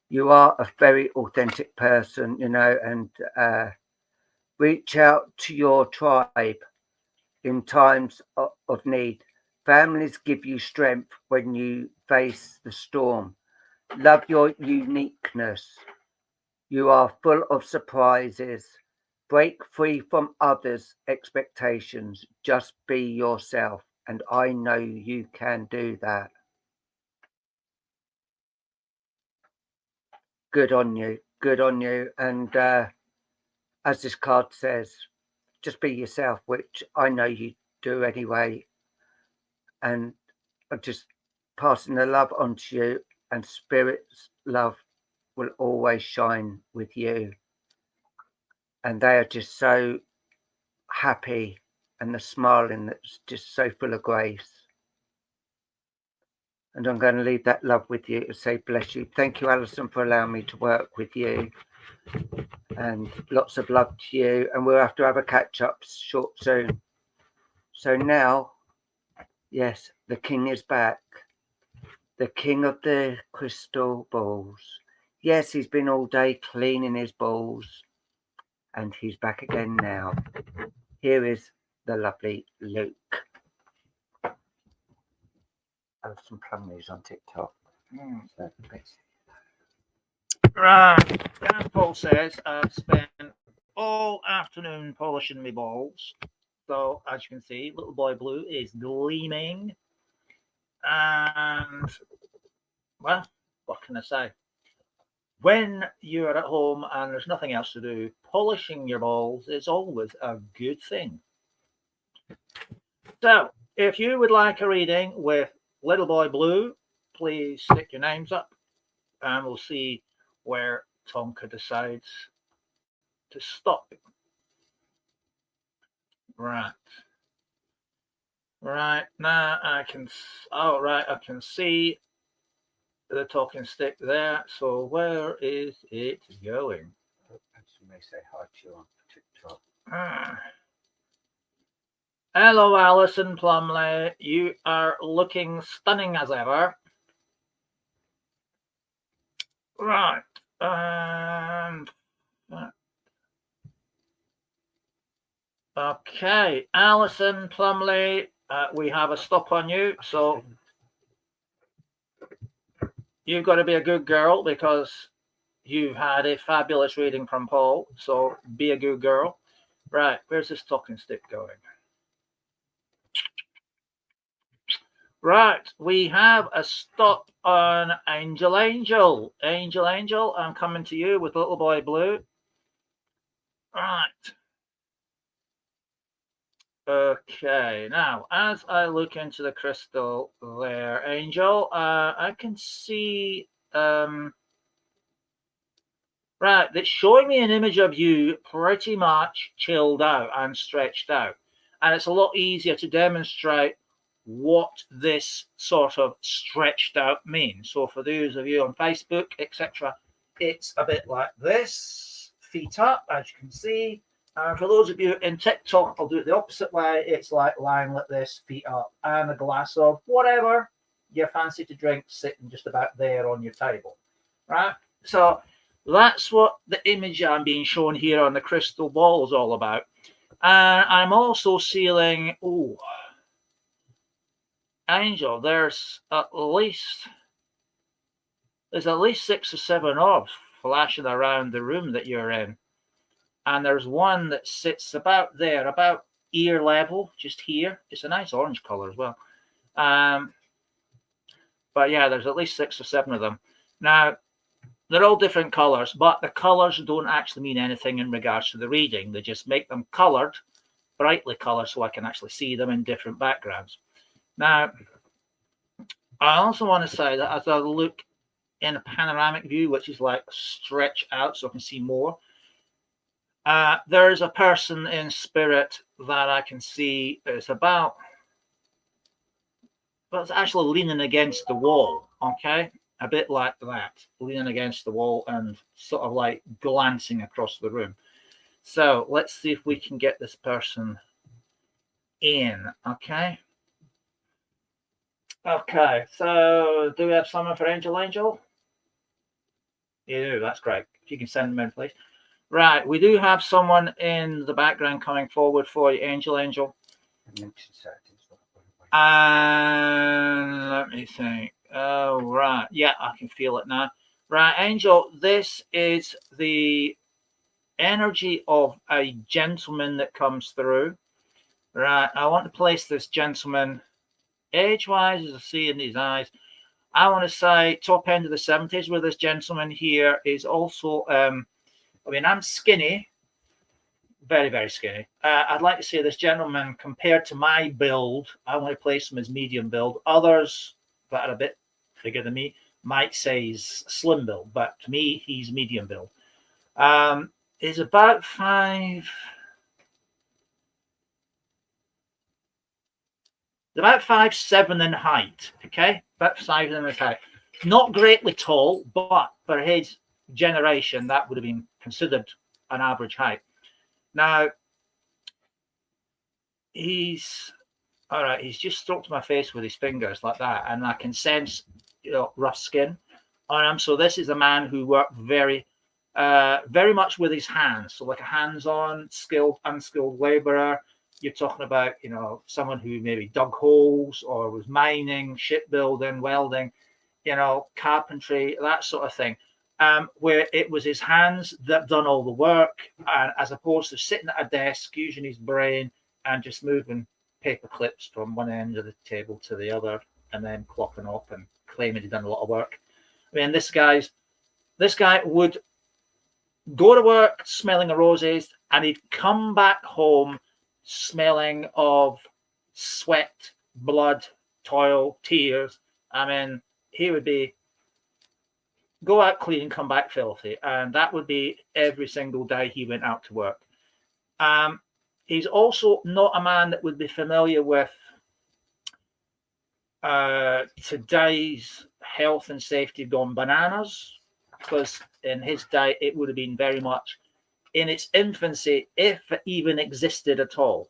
You are a very authentic person, you know, and reach out to your tribe in times of need. Families give you strength when you face the storm. Love your uniqueness. You are full of surprises. Break free from others' expectations. Just be yourself. And I know you can do that. Good on you. Good on you. And as this card says, just be yourself, which I know you do anyway. And I'm just passing the love on to you, and Spirit's love will always shine with you. And they are just so happy, and the smiling that's just so full of grace. And I'm going to leave that love with you and say bless you. Thank you, Alison, for allowing me to work with you. And lots of love to you. And we'll have to have a catch up soon. So now, yes, the king is back. The king of the crystal balls. Yes, he's been all day cleaning his balls. And he's back again now. Here is the lovely Luke. I have some plummies on TikTok. So, Right. Dan Paul says, I've spent all afternoon polishing my balls. So, as you can see, little boy blue is gleaming. And, well, what can I say? When you're at home and there's nothing else to do, polishing your balls is always a good thing. So, if you would like a reading with Little Boy Blue, please stick your names up and we'll see where Tonka decides to stop. Right. Right, now I can, I can see the talking stick there. So where is it going? I may say hi to you on TikTok. Hello, Alison Plumley. You are looking stunning as ever. Right. And okay, Alison Plumley, we have a stop on you. So you've got to be a good girl because you've had a fabulous reading from Paul. So be a good girl. Right, where's this talking stick going? Right, we have a stop on Angel Angel. Angel Angel, I'm coming to you with Little Boy Blue. Right. Okay, now as I look into the crystal there, Angel, I can see right, that's showing me an image of you pretty much chilled out and stretched out. And it's a lot easier to demonstrate what this sort of stretched out means. So for those of you on Facebook, etc., it's a bit like this, feet up, as you can see. And for those of you in TikTok, I'll do it the opposite way. It's like lying like this, feet up, and a glass of whatever you fancy to drink sitting just about there on your table, right? So that's what the image I'm being shown here on the crystal ball is all about. And I'm also seeing, Angel, there's at least 6 or 7 orbs flashing around the room that you're in. And there's one that sits about there, about ear level, just here. It's a nice orange color as well. But yeah, there's at least 6 or 7 of them. Now, they're all different colors, but the colors don't actually mean anything in regards to the reading. They just make them colored, brightly colored, so I can actually see them in different backgrounds. Now, I also want to say that as I look in a panoramic view, which is like stretch out so I can see more, there's a person in spirit that I can see is about, well, it's actually leaning against the wall, okay? A bit like that, leaning against the wall and sort of like glancing across the room. So let's see if we can get this person in, okay? Okay, so do we have someone for Angel Angel? You do, that's great. If you can send them in, please. Right, we do have someone in the background coming forward for you, Angel Angel. And let me think. Oh, right. Yeah, I can feel it now. Right, Angel, this is the energy of a gentleman that comes through. Right, I want to place this gentleman age-wise, as I see in his eyes. I want to say top end of the 70s, where this gentleman here is also, I mean, I'm skinny, very, very skinny. I'd like to say this gentleman, compared to my build, I want to place him as medium build. Others that are a bit bigger than me might say he's slim build, but to me, he's medium build. He's about 5'7" in height, okay? About 5'7" in height. Not greatly tall, but for his generation, that would have been considered an average height. Now, he's all right, he's just stroked my face with his fingers like that, and I can sense, rough skin on him. So this is a man who worked very much with his hands. So like a hands-on, skilled, unskilled laborer. You're talking about, someone who maybe dug holes or was mining, shipbuilding, welding, carpentry, that sort of thing. Where it was his hands that done all the work, as opposed to sitting at a desk, using his brain and just moving paper clips from one end of the table to the other, and then clocking up and claiming he'd done a lot of work. I mean, this guy would go to work smelling of roses, and he'd come back home smelling of sweat, blood, toil, tears. I mean, he would go out clean, come back filthy, and that would be every single day he went out to work. He's also not a man that would be familiar with today's health and safety gone bananas, because in his day it would have been very much in its infancy, if it even existed at all.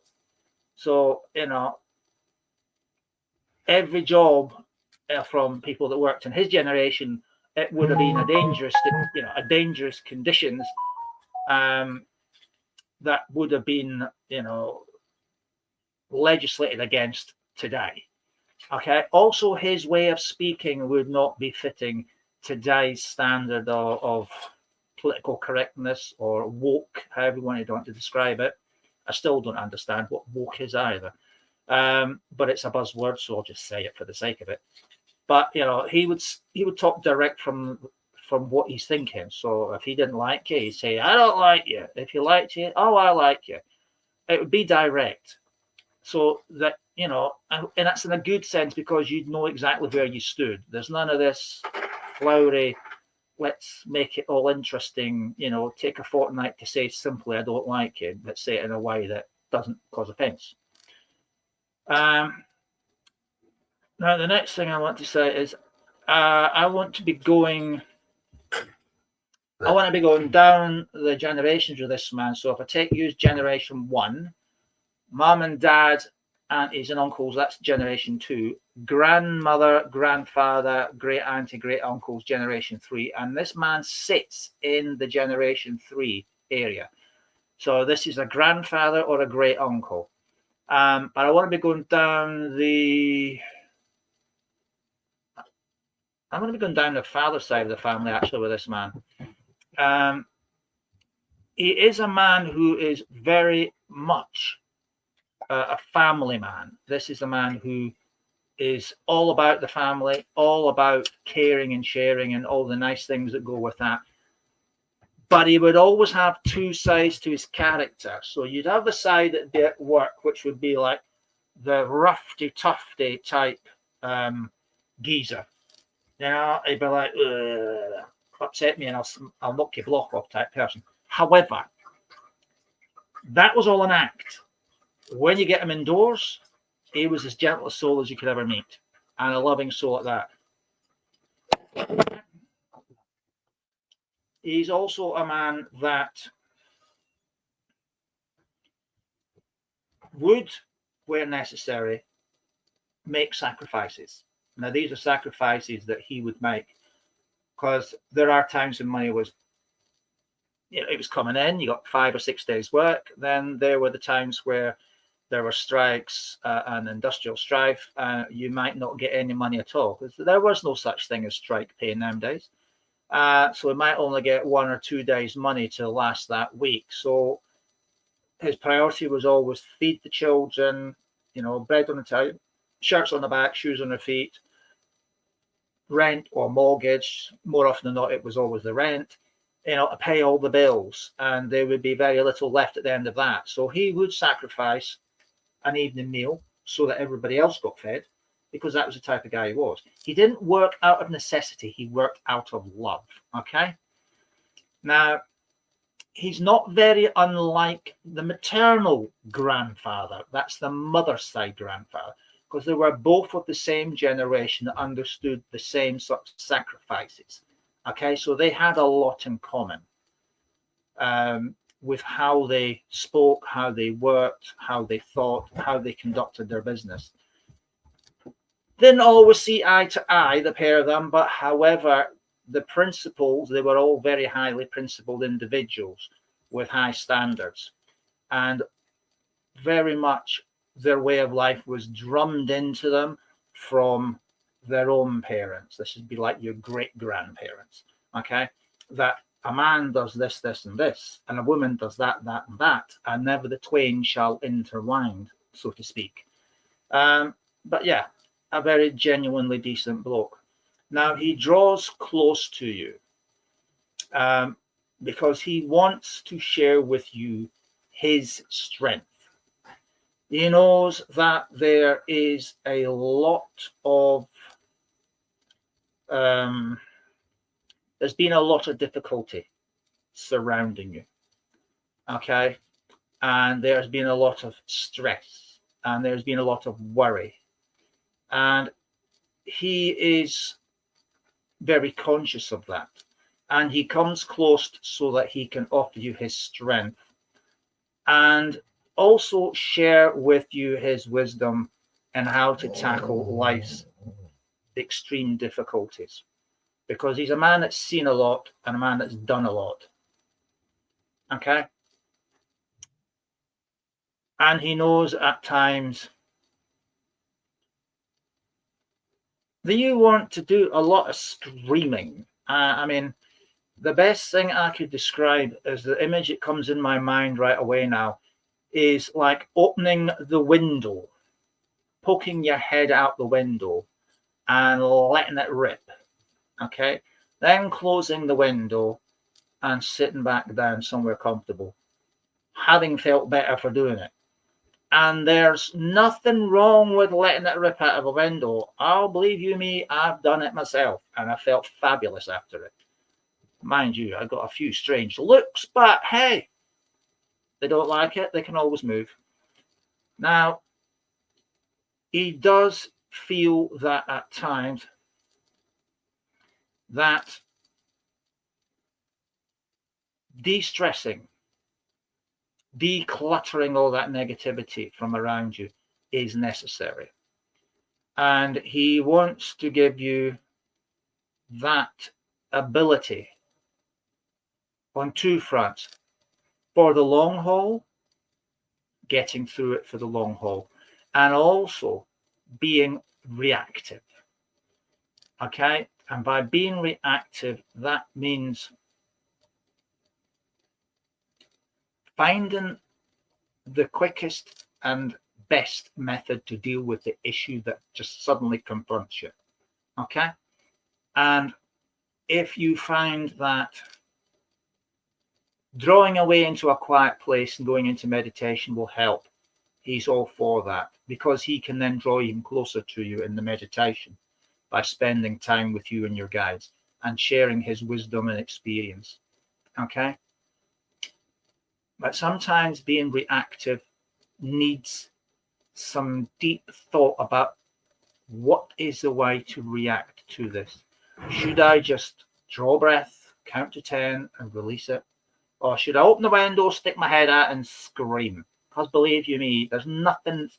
So, every job from people that worked in his generation, it would have been a dangerous conditions that would have been, legislated against today. Okay. Also, his way of speaking would not be fitting today's standard of political correctness or woke, however you want to describe it. I still don't understand what woke is either. But it's a buzzword, so I'll just say it for the sake of it. But he would talk direct from what he's thinking. So if he didn't like you, he'd say, "I don't like you." If you liked you, "Oh, I like you." It would be direct. So that, and that's in a good sense, because you'd know exactly where you stood. There's none of this flowery, let's make it all interesting, take a fortnight to say simply, "I don't like you," but say it in a way that doesn't cause offense. Now, the next thing I want to say is I want to be going down the generations of this man. So if I use generation 1, mum and dad, aunties and uncles, that's generation 2. Grandmother, grandfather, great auntie, great uncles, generation 3. And this man sits in the generation 3 area. So this is a grandfather or a great uncle. But I want to be going down the father side of the family, actually, with this man. He is a man who is very much a family man. This is a man who is all about the family, all about caring and sharing and all the nice things that go with that. But he would always have two sides to his character. So you'd have the side that'd be at work, which would be like the roughy, toughy type geezer. He'd be like, upset me and I'll knock your block off type person. However, that was all an act. When you get him indoors, he was as gentle a soul as you could ever meet, and a loving soul at that. He's also a man that would, where necessary, make sacrifices. Now, these are sacrifices that he would make, because there are times when money was, it was coming in, you got 5 or 6 days work. Then there were the times where there were strikes and industrial strife. You might not get any money at all, because there was no such thing as strike pay nowadays. So we might only get 1 or 2 days money to last that week. So his priority was always feed the children, bread on the table, shirts on the back, shoes on their feet, rent or mortgage. More often than not, it was always the rent, to pay all the bills, and there would be very little left at the end of that. So he would sacrifice an evening meal so that everybody else got fed, because that was the type of guy he was. He didn't work out of necessity. He worked out of love. Okay. Now, he's not very unlike the maternal grandfather. That's the mother's side grandfather, because they were both of the same generation that understood the same sort of sacrifices. Okay. So they had a lot in common. with how they spoke, how they worked, how they thought, how they conducted their business. Didn't always see eye to eye, the pair of them, but however, the principles, they were all very highly principled individuals with high standards. And very much their way of life was drummed into them from their own parents. This would be like your great-grandparents, okay? That a man does this, this, and this, and a woman does that, that, and that, and never the twain shall intertwine, so to speak. But yeah, a very genuinely decent bloke. Now, he draws close to you because he wants to share with you his strength. He knows that there is a lot of there's been a lot of difficulty surrounding you, okay? And there's been a lot of stress, and there's been a lot of worry. And he is very conscious of that. And he comes close so that he can offer you his strength and also share with you his wisdom and how to tackle life's extreme difficulties. Because he's a man that's seen a lot and a man that's done a lot. Okay? And he knows at times that you want to do a lot of screaming. I mean, the best thing I could describe as the image that comes in my mind right away now is like opening the window, poking your head out the window and letting it rip. Okay, then closing the window and sitting back down somewhere comfortable, having felt better for doing it. And there's nothing wrong with letting it rip out of a window. I'll believe you me, I've done it myself and I felt fabulous after it. Mind you, I got a few strange looks, but hey, they don't like it, they can always move. Now, he does feel that at times that de-stressing, decluttering all that negativity from around you is necessary. And he wants to give you that ability on two fronts. For the long haul, getting through it for the long haul, and also being reactive. Okay? And by being reactive, that means finding the quickest and best method to deal with the issue that just suddenly confronts you. Okay? And if you find that drawing away into a quiet place and going into meditation will help, he's all for that, because he can then draw even closer to you in the meditation by spending time with you and your guides and sharing his wisdom and experience. Okay? But sometimes being reactive needs some deep thought about what is the way to react to this. Should I just draw breath, count to 10 and release it? Or should I open the window, stick my head out and scream? Because believe you me, there's nothing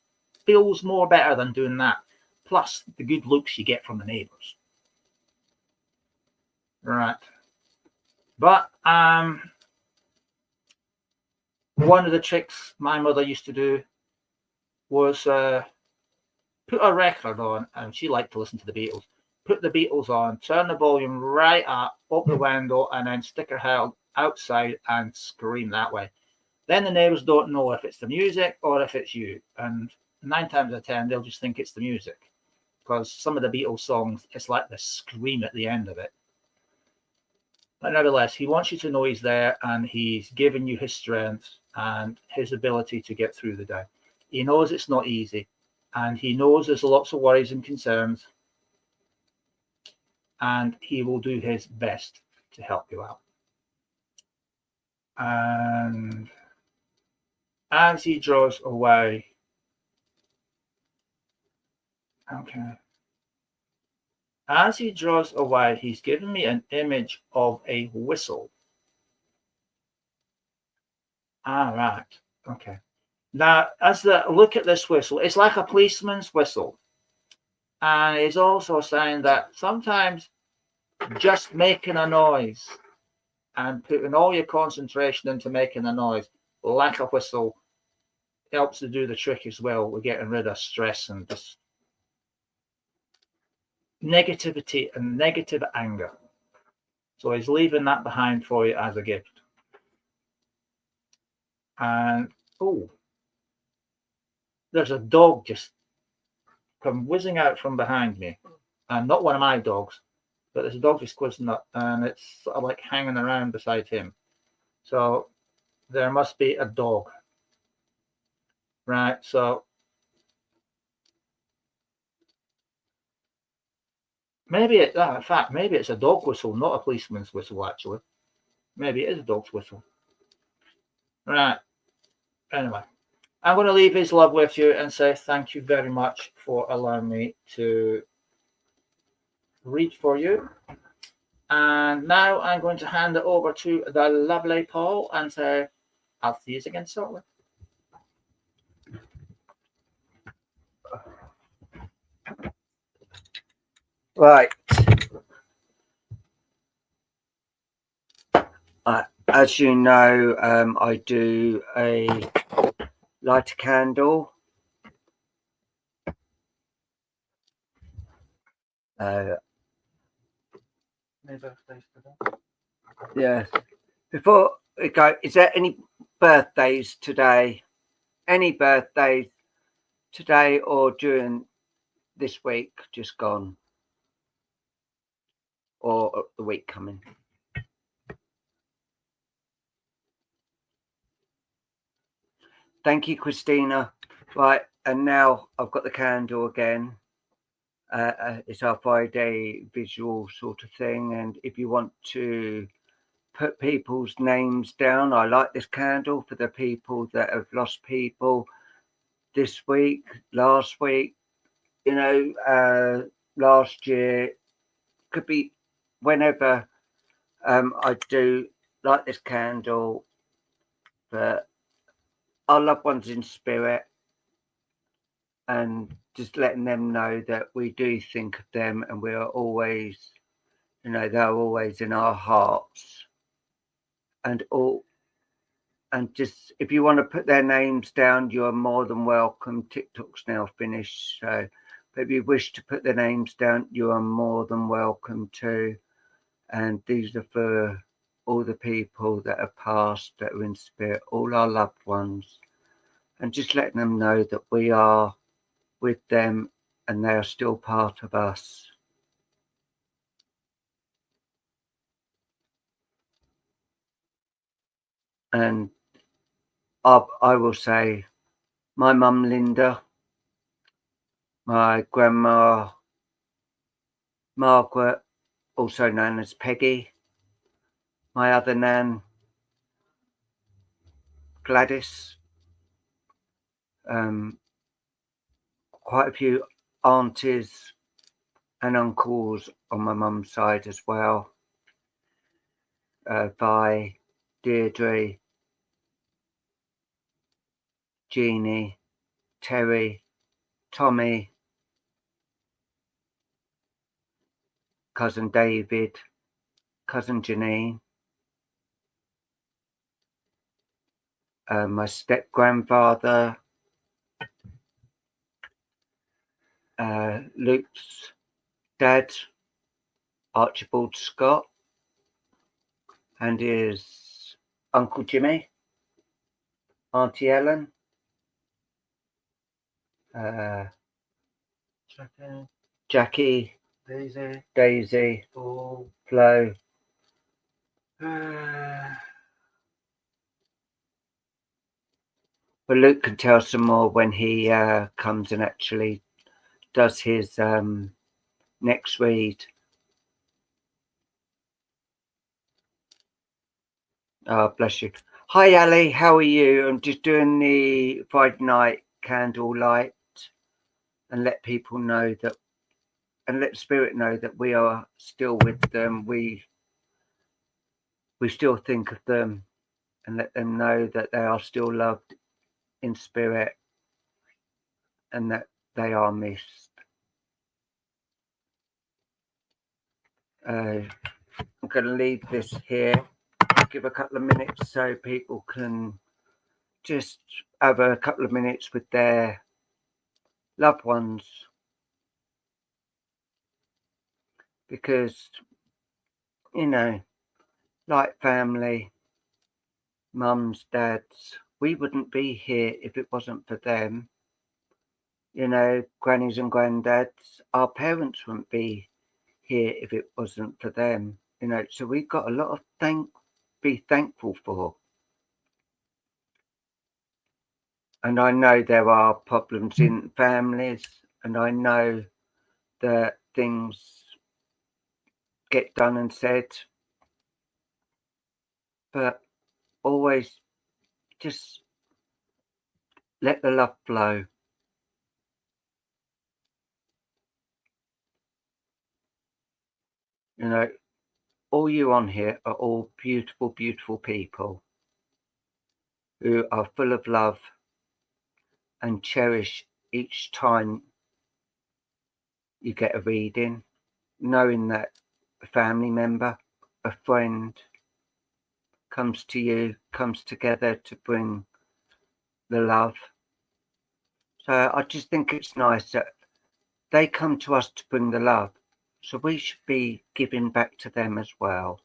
feels more better than doing that. Plus the good looks you get from the neighbours. Right. But one of the tricks my mother used to do was put a record on, and she liked to listen to the Beatles. Put the Beatles on, turn the volume right up, open the window, and then stick her head outside and scream that way. Then the neighbours don't know if it's the music or if it's you. And 9 times out of 10, they'll just think it's the music. Because some of the Beatles songs, it's like the scream at the end of it. But nevertheless, he wants you to know he's there and he's giving you his strength and his ability to get through the day. He knows it's not easy. And he knows there's lots of worries and concerns. And he will do his best to help you out. And as he draws away, okay, as he draws away, he's given me an image of a whistle. Ah, right. Okay. Now, as the look at this whistle, it's like a policeman's whistle. And it's also saying that sometimes just making a noise and putting all your concentration into making a noise, like a whistle, helps to do the trick as well with getting rid of stress and just negativity and negative anger. So he's leaving that behind for you as a gift. And oh, there's a dog just come whizzing out from behind me, and not one of my dogs, but there's a dog just whizzing up, and it's sort of like hanging around beside him. So there must be a dog, right? So maybe it, in fact, maybe it's a dog whistle, not a policeman's whistle. Actually, maybe it is a dog's whistle. Right. Anyway, I'm going to leave his love with you and say thank you very much for allowing me to read for you. And now I'm going to hand it over to the lovely Paul and say I'll see you again shortly. Right. As you know, I do light a candle. Yeah. Before we go, is there any birthdays today? Any birthdays today or during this week just gone? Or the week coming? Thank you, Christina. Right, and now I've got the candle again. It's our Friday visual sort of thing, and if you want to put people's names down, I like this candle for the people that have lost people this week, last week, last year, could be whenever. I do like this candle for our loved ones in spirit, and just letting them know that we do think of them and we are always, they're always in our hearts. And just if you want to put their names down, you are more than welcome. TikTok's now finished, so but if you wish to put their names down, you are more than welcome to. And these are for all the people that have passed, that are in spirit, all our loved ones, and just letting them know that we are with them and they are still part of us. And I will say my mum Linda, my grandma Margaret, also known as Peggy, my other nan Gladys, quite a few aunties and uncles on my mum's side as well, Vi, Deirdre, Jeannie, Terry, Tommy, cousin David, cousin Janine, my step grandfather, Luke's dad, Archibald Scott, and his Uncle Jimmy, Auntie Ellen, Jackie, Daisy, Flo. But Luke can tell some more when he comes and actually does his next read. Oh, bless you. Hi, Ali. How are you? I'm just doing the Friday night candle light and let people know that, and let Spirit know that we are still with them. We still think of them, and let them know that they are still loved in spirit and that they are missed. I'm going to leave this here, give a couple of minutes so people can just have a couple of minutes with their loved ones, because, you know, like family, mums, dads, we wouldn't be here if it wasn't for them. You know, grannies and granddads, our parents wouldn't be here if it wasn't for them. You know, so we've got a lot of be thankful for. And I know there are problems in families, and I know that things get done and said, but always just let the love flow. You know, all you on here are all beautiful, beautiful people who are full of love and cherish each time you get a reading, knowing that a family member, a friend comes to you, comes together to bring the love. So I just think it's nice that they come to us to bring the love, so we should be giving back to them as well.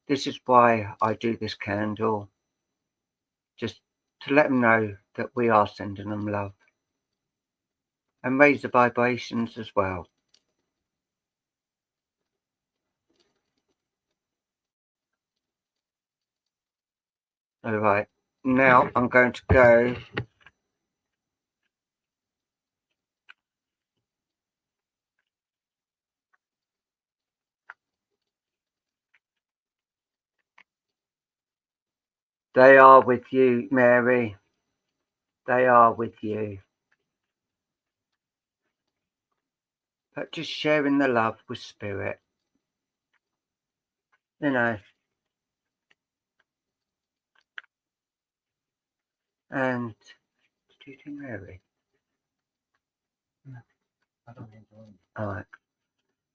This is why I do this candle, just to let them know that we are sending them love and raise the vibrations as well. All right, now I'm going to go They are with you, Mary. They are with you. But just sharing the love with spirit. You know. And do you think Mary? I don't enjoy it. All right.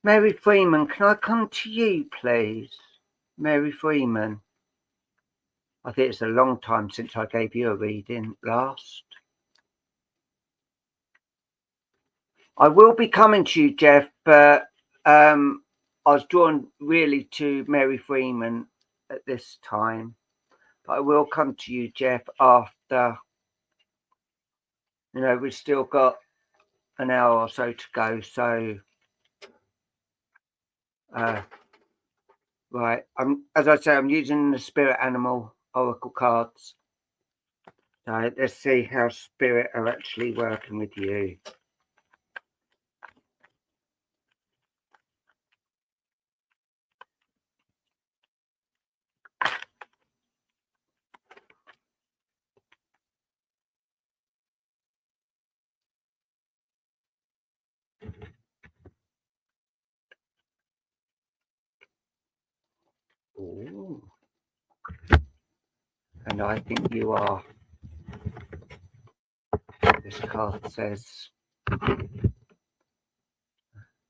Mary Freeman, can I come to you, please? Mary Freeman. I think it's a long time since I gave you a reading last. I will be coming to you, Jeff, but I was drawn really to Mary Freeman at this time. But I will come to you, Jeff, after. You know, we've still got an hour or so to go, so right. As I say, I'm using the Spirit Animal Oracle cards. So let's see how Spirit are actually working with you. Ooh. And I think you are. This card says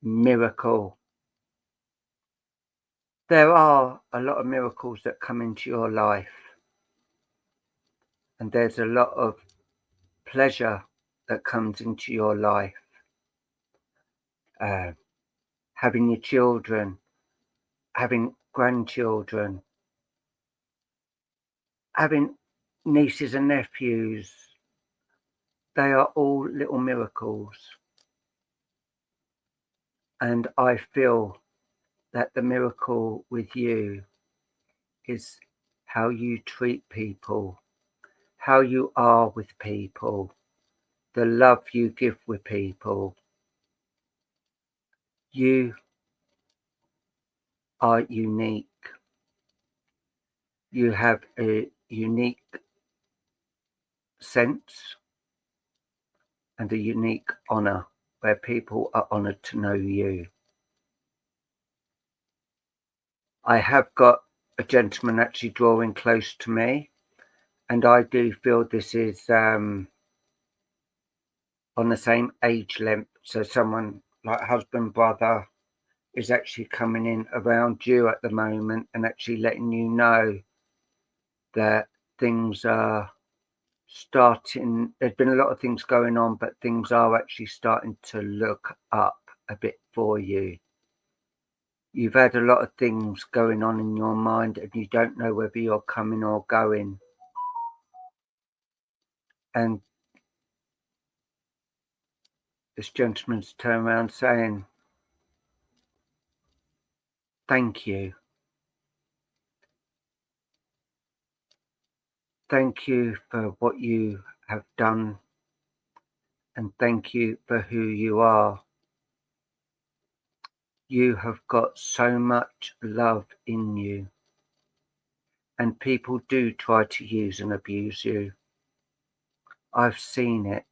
miracle. There are a lot of miracles that come into your life. And there's a lot of pleasure that comes into your life. Having your children, having grandchildren, having nieces and nephews. They are all little miracles. And I feel that the miracle with you is how you treat people, how you are with people, the love you give with people. You are unique. You have a unique sense and a unique honour where people are honoured to know you. I have got a gentleman actually drawing close to me, And I do feel this is on the same age length. So someone like husband, brother is actually coming in around you at the moment and actually letting you know that things are starting. There's been a lot of things going on, but things are actually starting to look up a bit for you. You've had a lot of things going on in your mind and you don't know whether you're coming or going. And this gentleman's turned around saying, thank you. Thank you for what you have done. And thank you for who you are. You have got so much love in you. And people do try to use and abuse you. I've seen it.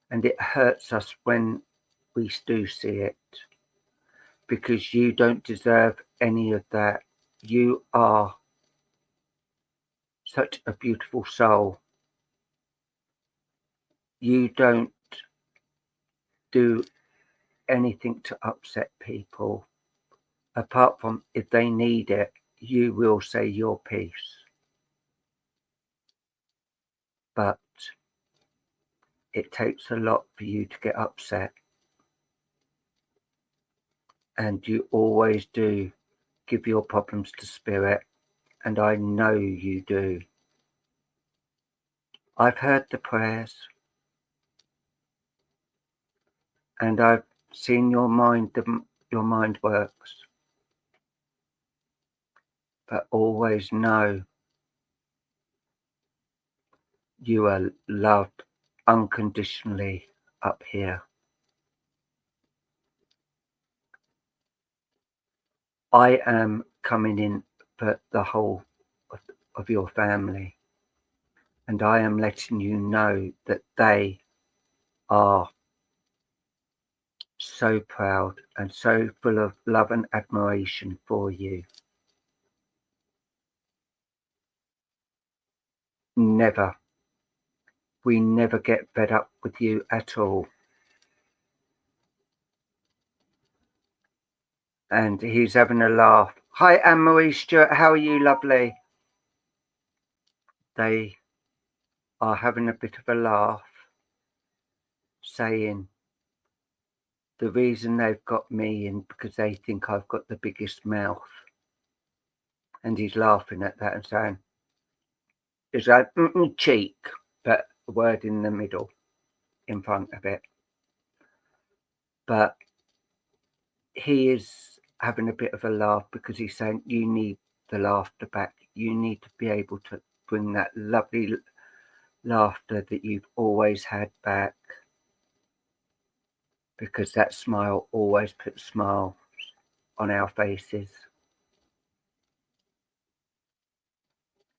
And it hurts us when we do see it. Because you don't deserve any of that. You are such a beautiful soul. You don't do anything to upset people. Apart from if they need it, you will say your piece. But it takes a lot for you to get upset. And you always do give your problems to spirit. And I know you do. I've heard the prayers. And I've seen your mind works. But always know you are loved unconditionally up here. I am coming in for the whole of your family. And I am letting you know that they are so proud and so full of love and admiration for you. Never. We never get fed up with you at all. And he's having a laugh. Hi, Anne-Marie Stewart. How are you, lovely? They are having a bit of a laugh, saying the reason they've got me in because they think I've got the biggest mouth. And he's laughing at that and saying, it's like cheek, but a word in the middle, in front of it. But he is having a bit of a laugh because he's saying you need the laughter back. You need to be able to bring that lovely laughter that you've always had back, because that smile always puts smiles on our faces.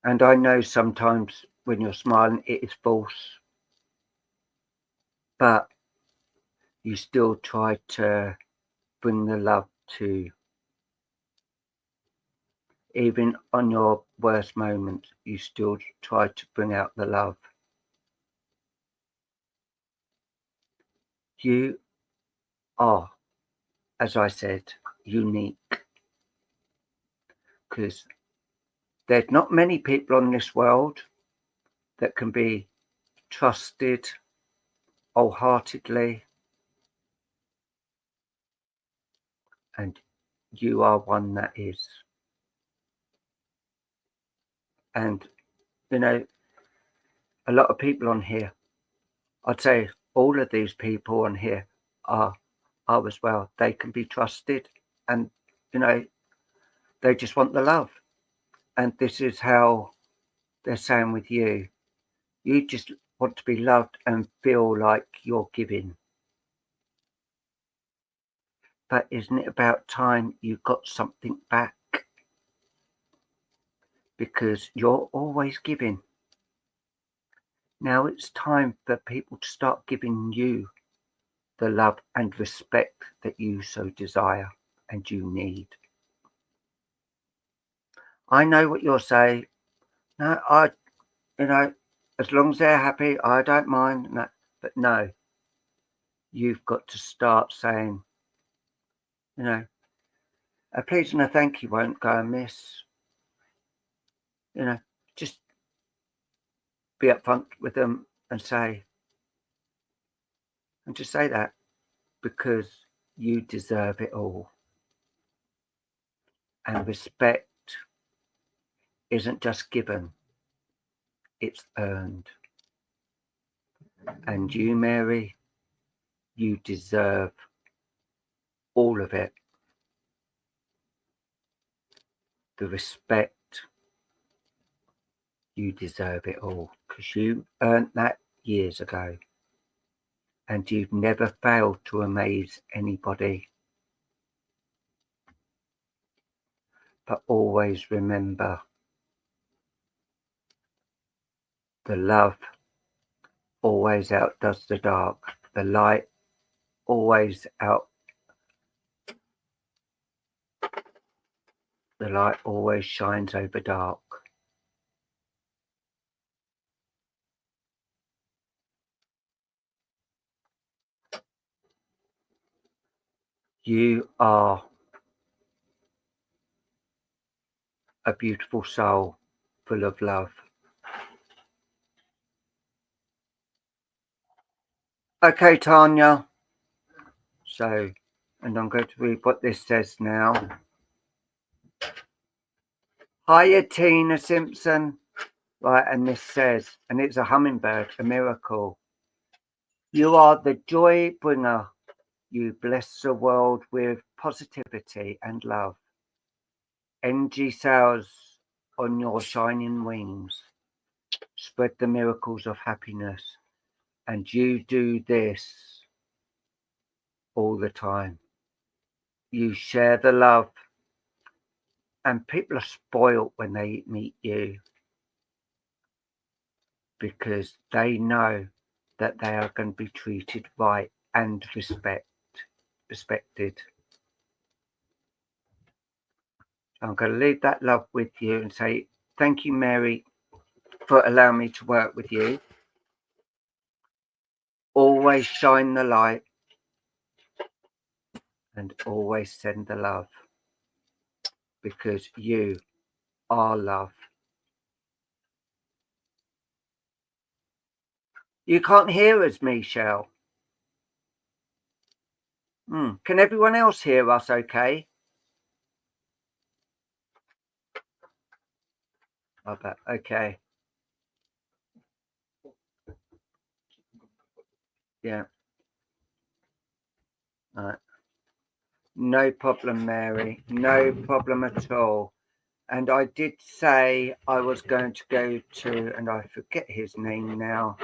And I know sometimes when you're smiling it is false, but you still try to bring the love to, even on your worst moments, you still try to bring out the love. You are, as I said, unique, because there's not many people on this world that can be trusted wholeheartedly, and you are one that is. And you know, a lot of people on here, I'd say all of these people on here are as well. They can be trusted, and you know, they just want the love. And this is how they're saying with you. You just want to be loved and feel like you're giving. But isn't it about time you got something back? Because you're always giving. Now it's time for people to start giving you the love and respect that you so desire and you need. I know what you're saying. No, You know, as long as they're happy, I don't mind. No, but no, you've got to start saying, you know, a please and a thank you won't go amiss. You know, just be upfront with them and say, and just say that, because you deserve it all. And respect isn't just given, it's earned. And you, Mary, you deserve all of it. The respect, you deserve it all, because you earned that years ago. And you've never failed to amaze anybody. But always remember, the love always outdoes the dark. The light always the light always shines over dark. You are a beautiful soul full of love. Okay, Tanya. So, and I'm going to read what this says now. Hiya, Tina Simpson. Right, and this says, and it's a hummingbird, a miracle. You are the joy bringer. You bless the world with positivity and love. Energy sails on your shining wings. Spread the miracles of happiness. And you do this all the time. You share the love. And people are spoiled when they meet you, because they know that they are going to be treated right and respected. I'm going to leave that love with you and say thank you, Mary, for allowing me to work with you. Always shine the light and always send the love, because you are love. You can't hear us, Michelle. Can everyone else hear us okay? Okay. Yeah. Right. No problem, Mary. No problem at all. And I did say I was going to go to, and I forget his name now.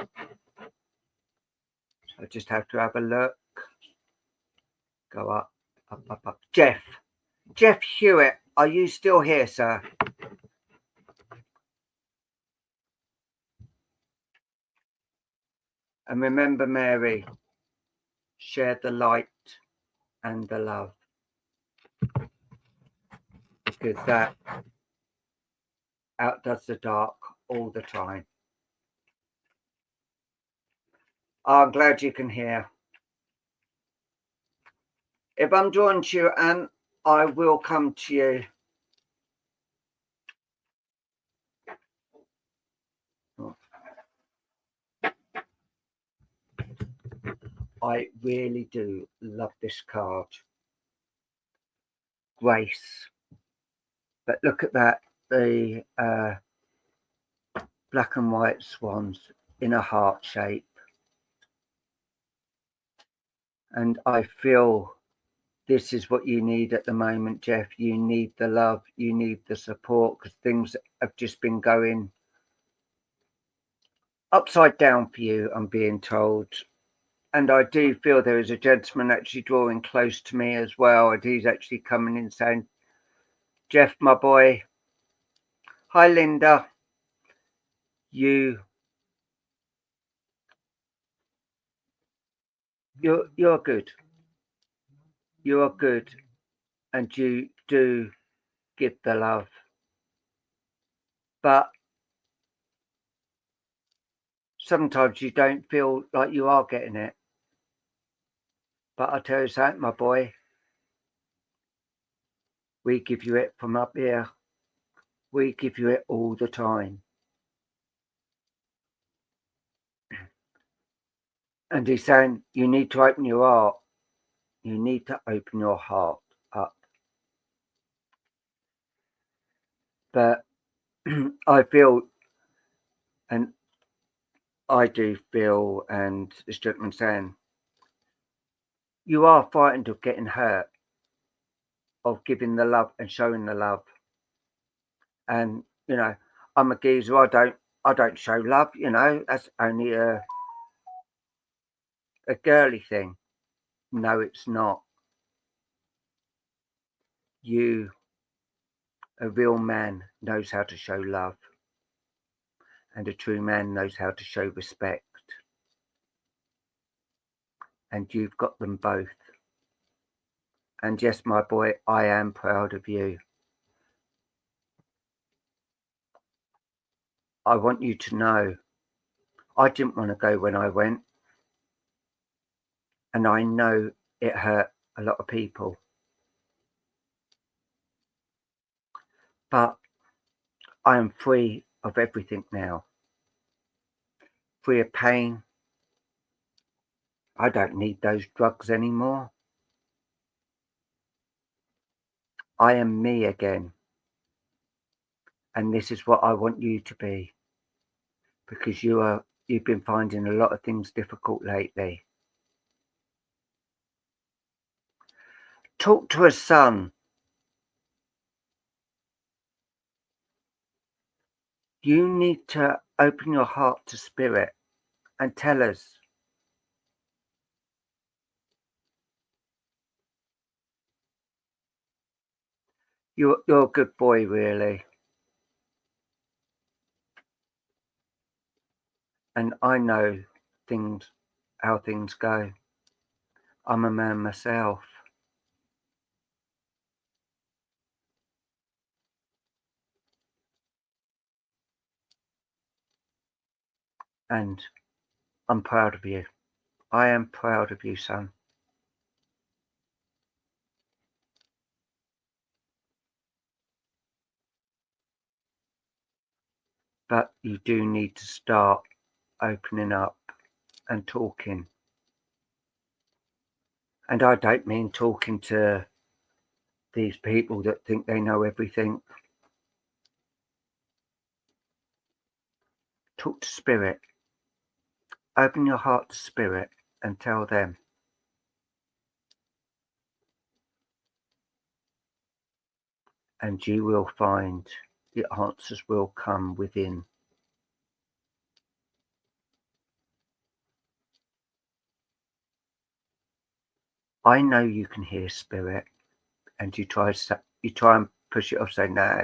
So I just have to have a look. Go up. Jeff. Jeff Hewitt, are you still here, sir? And remember, Mary, share the light and the love, because that outdoes the dark all the time. I'm glad you can hear. If I'm drawn to you, Anne, I will come to you. I really do love this card. Grace. But look at that, the black and white swans in a heart shape. And I feel this is what you need at the moment, Jeff. You need the love, you need the support, because things have just been going upside down for you, I'm being told. And I do feel there is a gentleman actually drawing close to me as well, and he's actually coming in saying, Jeff, my boy. Hi, Linda. You're good. You are good, and you do give the love. But sometimes you don't feel like you are getting it. But I tell you something, my boy, we give you it from up here. We give you it all the time. And he's saying, you need to open your heart. You need to open your heart up. But I feel, and I do feel, and this gentleman saying, you are frightened of getting hurt, of giving the love and showing the love. And, you know, I'm a geezer, I don't show love, you know, that's only a girly thing. No, it's not. You, a real man, knows how to show love. And a true man knows how to show respect. And you've got them both. And yes, my boy, I am proud of you. I want you to know, I didn't want to go when I went. And I know it hurt a lot of people. But I am free of everything now. Free of pain. I don't need those drugs anymore. I am me again. And this is what I want you to be. Because you've been finding a lot of things difficult lately. Talk to a son. You need to open your heart to spirit and tell us. You're a good boy, really. And I know how things go. I'm a man myself. And I'm proud of you. I am proud of you, son. But you do need to start opening up and talking. And I don't mean talking to these people that think they know everything. Talk to spirit. Open your heart to spirit and tell them. And you will find the answers will come within. I know you can hear spirit, and you try and push it off, say, nah.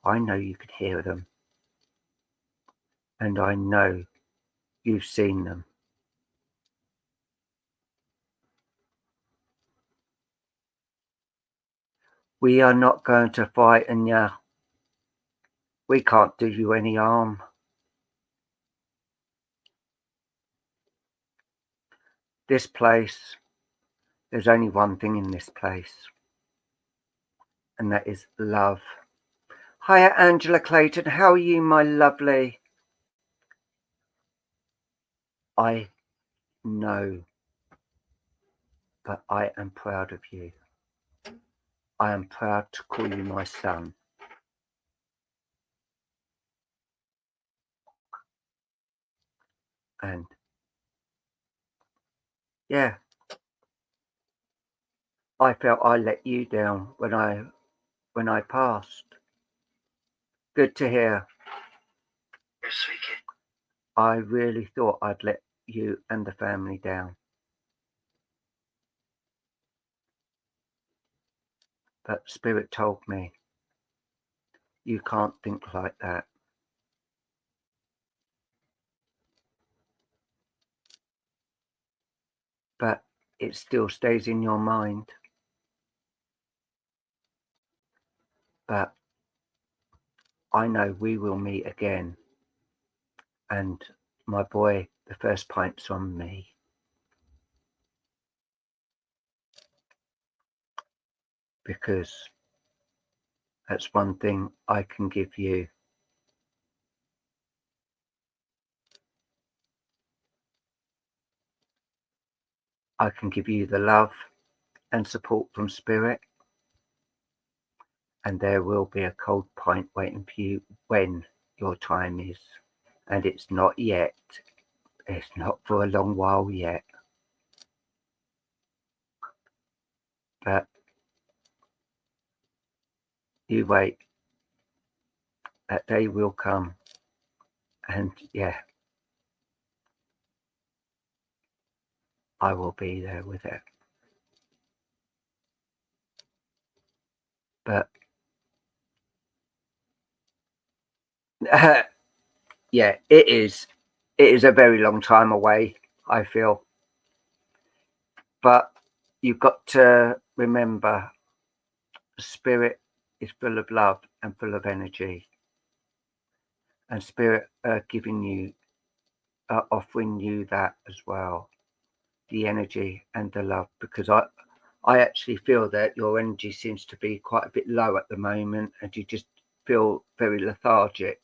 I know you can hear them. And I know you've seen them. We are not going to fight, and we can't do you any harm. This place, there's only one thing in this place, and that is love. Hiya, Angela Clayton. How are you, my lovely? I know, but I am proud of you. I am proud to call you my son. And yeah, I felt I let you down when I passed. Good to hear. Yes, sweetie. I really thought I'd let you and the family down. But Spirit told me, you can't think like that. But it still stays in your mind. But I know we will meet again. And my boy, the first pint's on me. Because that's one thing I can give you. I can give you the love and support from spirit, and there will be a cold pint waiting for you when your time is. And it's not yet. It's not for a long while yet. But you wait. That day will come. And yeah, I will be there with it. But yeah, it is a very long time away, I feel. But you've got to remember, spirit is full of love and full of energy. And spirit are offering you that as well. The energy and the love, because I actually feel that your energy seems to be quite a bit low at the moment, and you just feel very lethargic.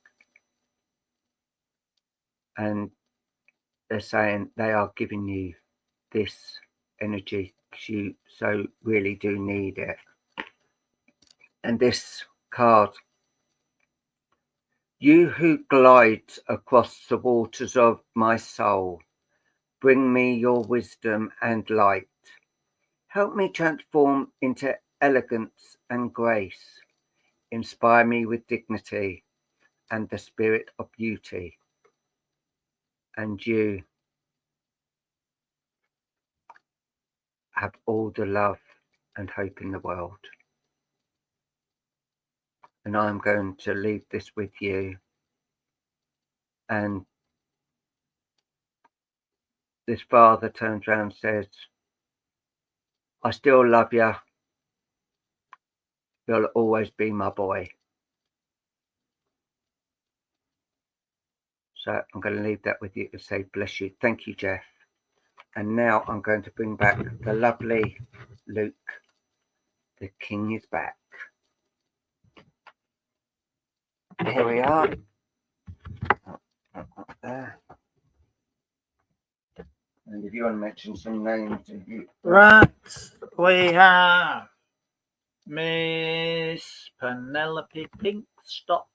And they're saying they are giving you this energy because you so really do need it. And this card, you who glide across the waters of my soul, bring me your wisdom and light. Help me transform into elegance and grace. Inspire me with dignity and the spirit of beauty. And you have all the love and hope in the world. And I'm going to leave this with you. And this father turns around and says, I still love you. You'll always be my boy. So I'm going to leave that with you to say, bless you. Thank you, Jeff. And now I'm going to bring back the lovely Luke. The king is back. Here we are. Up there. And if you want to mention some names, Right, we have Miss Penelope Pinkstop.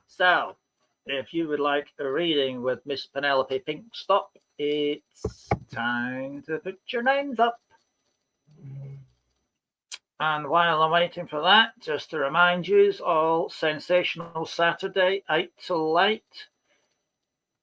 So, if you would like a reading with Miss Penelope Pinkstop, it's time to put your names up. And while I'm waiting for that, just to remind you, all Sensational Saturday, 8 till 8.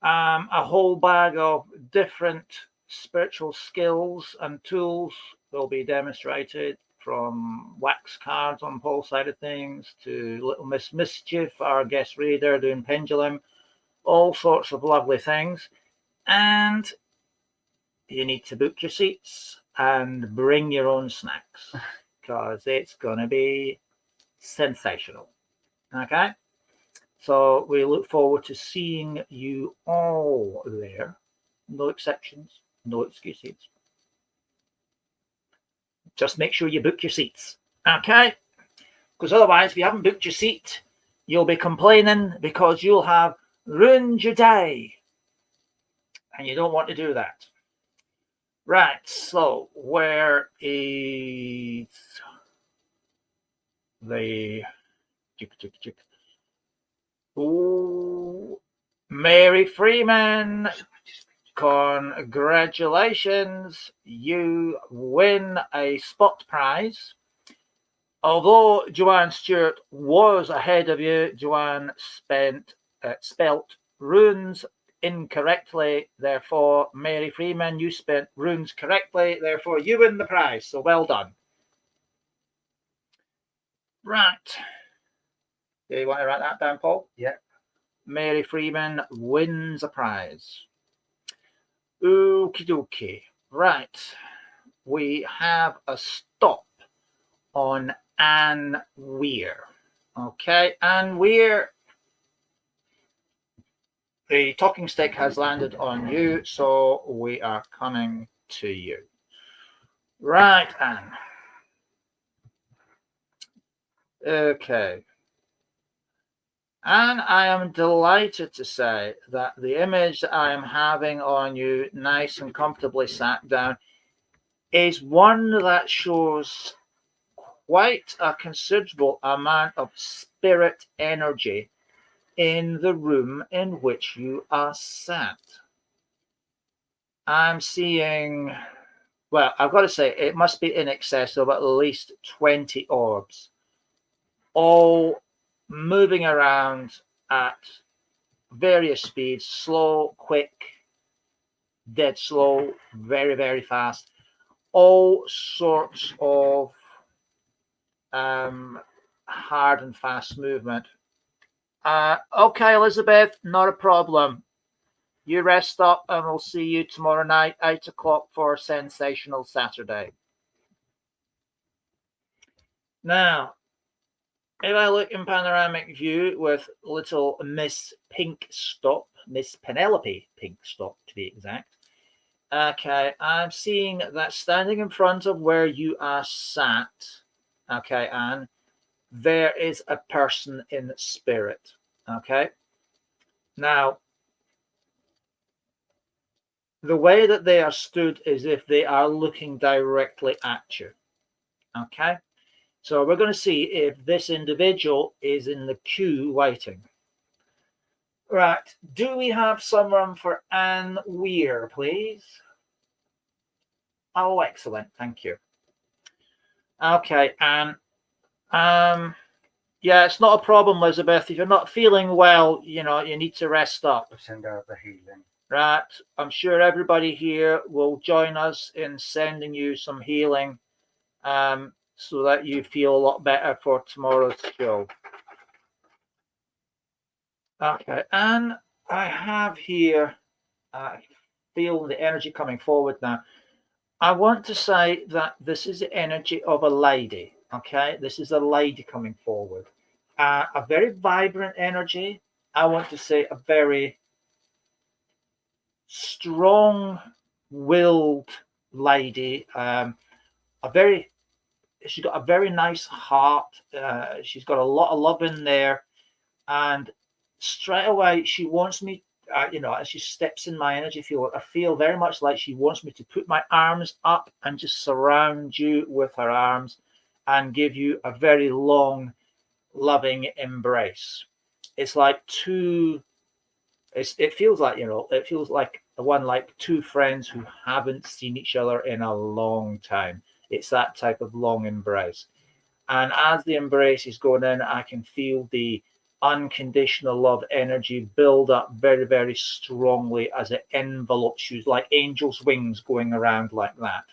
A whole bag of different spiritual skills and tools will be demonstrated, from wax cards on Paul's side of things to Little Miss Mischief, our guest reader, doing pendulum, all sorts of lovely things. And you need to book your seats and bring your own snacks because it's going to be sensational. Okay? So we look forward to seeing you all there. No exceptions, no excuses. Just make sure you book your seats. Okay? Because otherwise, if you haven't booked your seat, you'll be complaining because you'll have ruined your day. And you don't want to do that. Right, so where is the Ooh, Mary Freeman, congratulations, you win a spot prize. Although Joanne Stewart was ahead of you, Joanne spelt runes incorrectly. Therefore, Mary Freeman, you spent runes correctly. Therefore, you win the prize. So well done. Right. Do you want to write that down, Paul? Yeah. Mary Freeman wins a prize. Okie dokie. Right. We have a stop on Anne Weir. Okay, Anne Weir The talking stick has landed on you, so we are coming to you. Right, Anne. Okay. And I am delighted to say that the image that I am having on you, nice and comfortably sat down, is one that shows quite a considerable amount of spirit energy in the room in which you are sat. I'm seeing, well, I've got to say, it must be in excess of at least 20 orbs, all moving around at various speeds, slow, quick, dead slow, very, very fast, all sorts of hard and fast movement. Okay, Elizabeth, not a problem. You rest up and we'll see you tomorrow night, 8 o'clock for Sensational Saturday. Now, if I look in panoramic view with little Miss Pinkstop, Miss Penelope Pinkstop to be exact, okay, I'm seeing that standing in front of where you are sat, okay, Anne, there is a person in spirit, okay? Now, the way that they are stood is if they are looking directly at you, okay? So we're going to see if this individual is in the queue waiting. Right, do we have someone for Anne Weir, please? Oh, excellent, thank you. Okay, Anne. Yeah, it's not a problem, Elizabeth. If you're not feeling well, you know, you need to rest up. I'll send out the healing. Right, I'm sure everybody here will join us in sending you some healing so that you feel a lot better for tomorrow's show. Okay, and I have here, feel the energy coming forward now. I want to say that this is the energy of a lady, okay? This is a lady coming forward. A very vibrant energy. I want to say a very strong-willed lady. She's got a very nice heart. She's got a lot of love in there. And straight away, she wants me, you know, as she steps in my energy field, I feel very much like she wants me to put my arms up and just surround you with her arms and give you a very long, loving embrace. It's like it feels like, you know, it feels like like two friends who haven't seen each other in a long time. It's that type of long embrace. And as the embrace is going in, I can feel the unconditional love energy build up very, very strongly as it envelopes you, like angel's wings going around like that.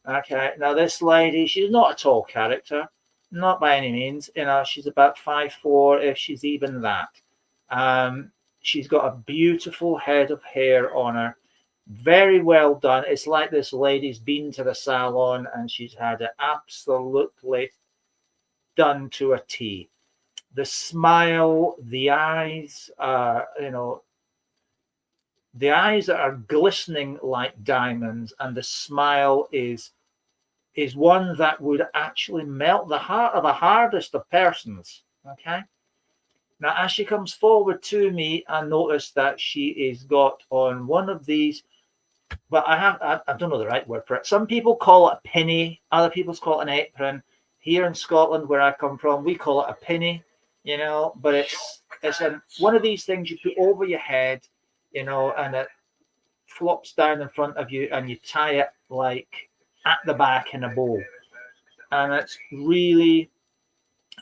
Okay, now this lady, she's not a tall character, not by any means. You know, she's about 5'4", if she's even that. She's got a beautiful head of hair on her, very well done. It's like this lady's been to the salon and she's had it absolutely done to a T. The smile, the eyes, you know, the eyes that are glistening like diamonds, and the smile is one that would actually melt the heart of the hardest of persons. Okay. Now, as she comes forward to me, I notice that she is got on one of these. But I don't know the right word for it. Some people call it a pinny. Other people call it an apron. Here in Scotland, where I come from, we call it a pinny. You know, but it's one of these things you put over your head, you know, and it flops down in front of you, and you tie it like at the back in a bow. And it's really,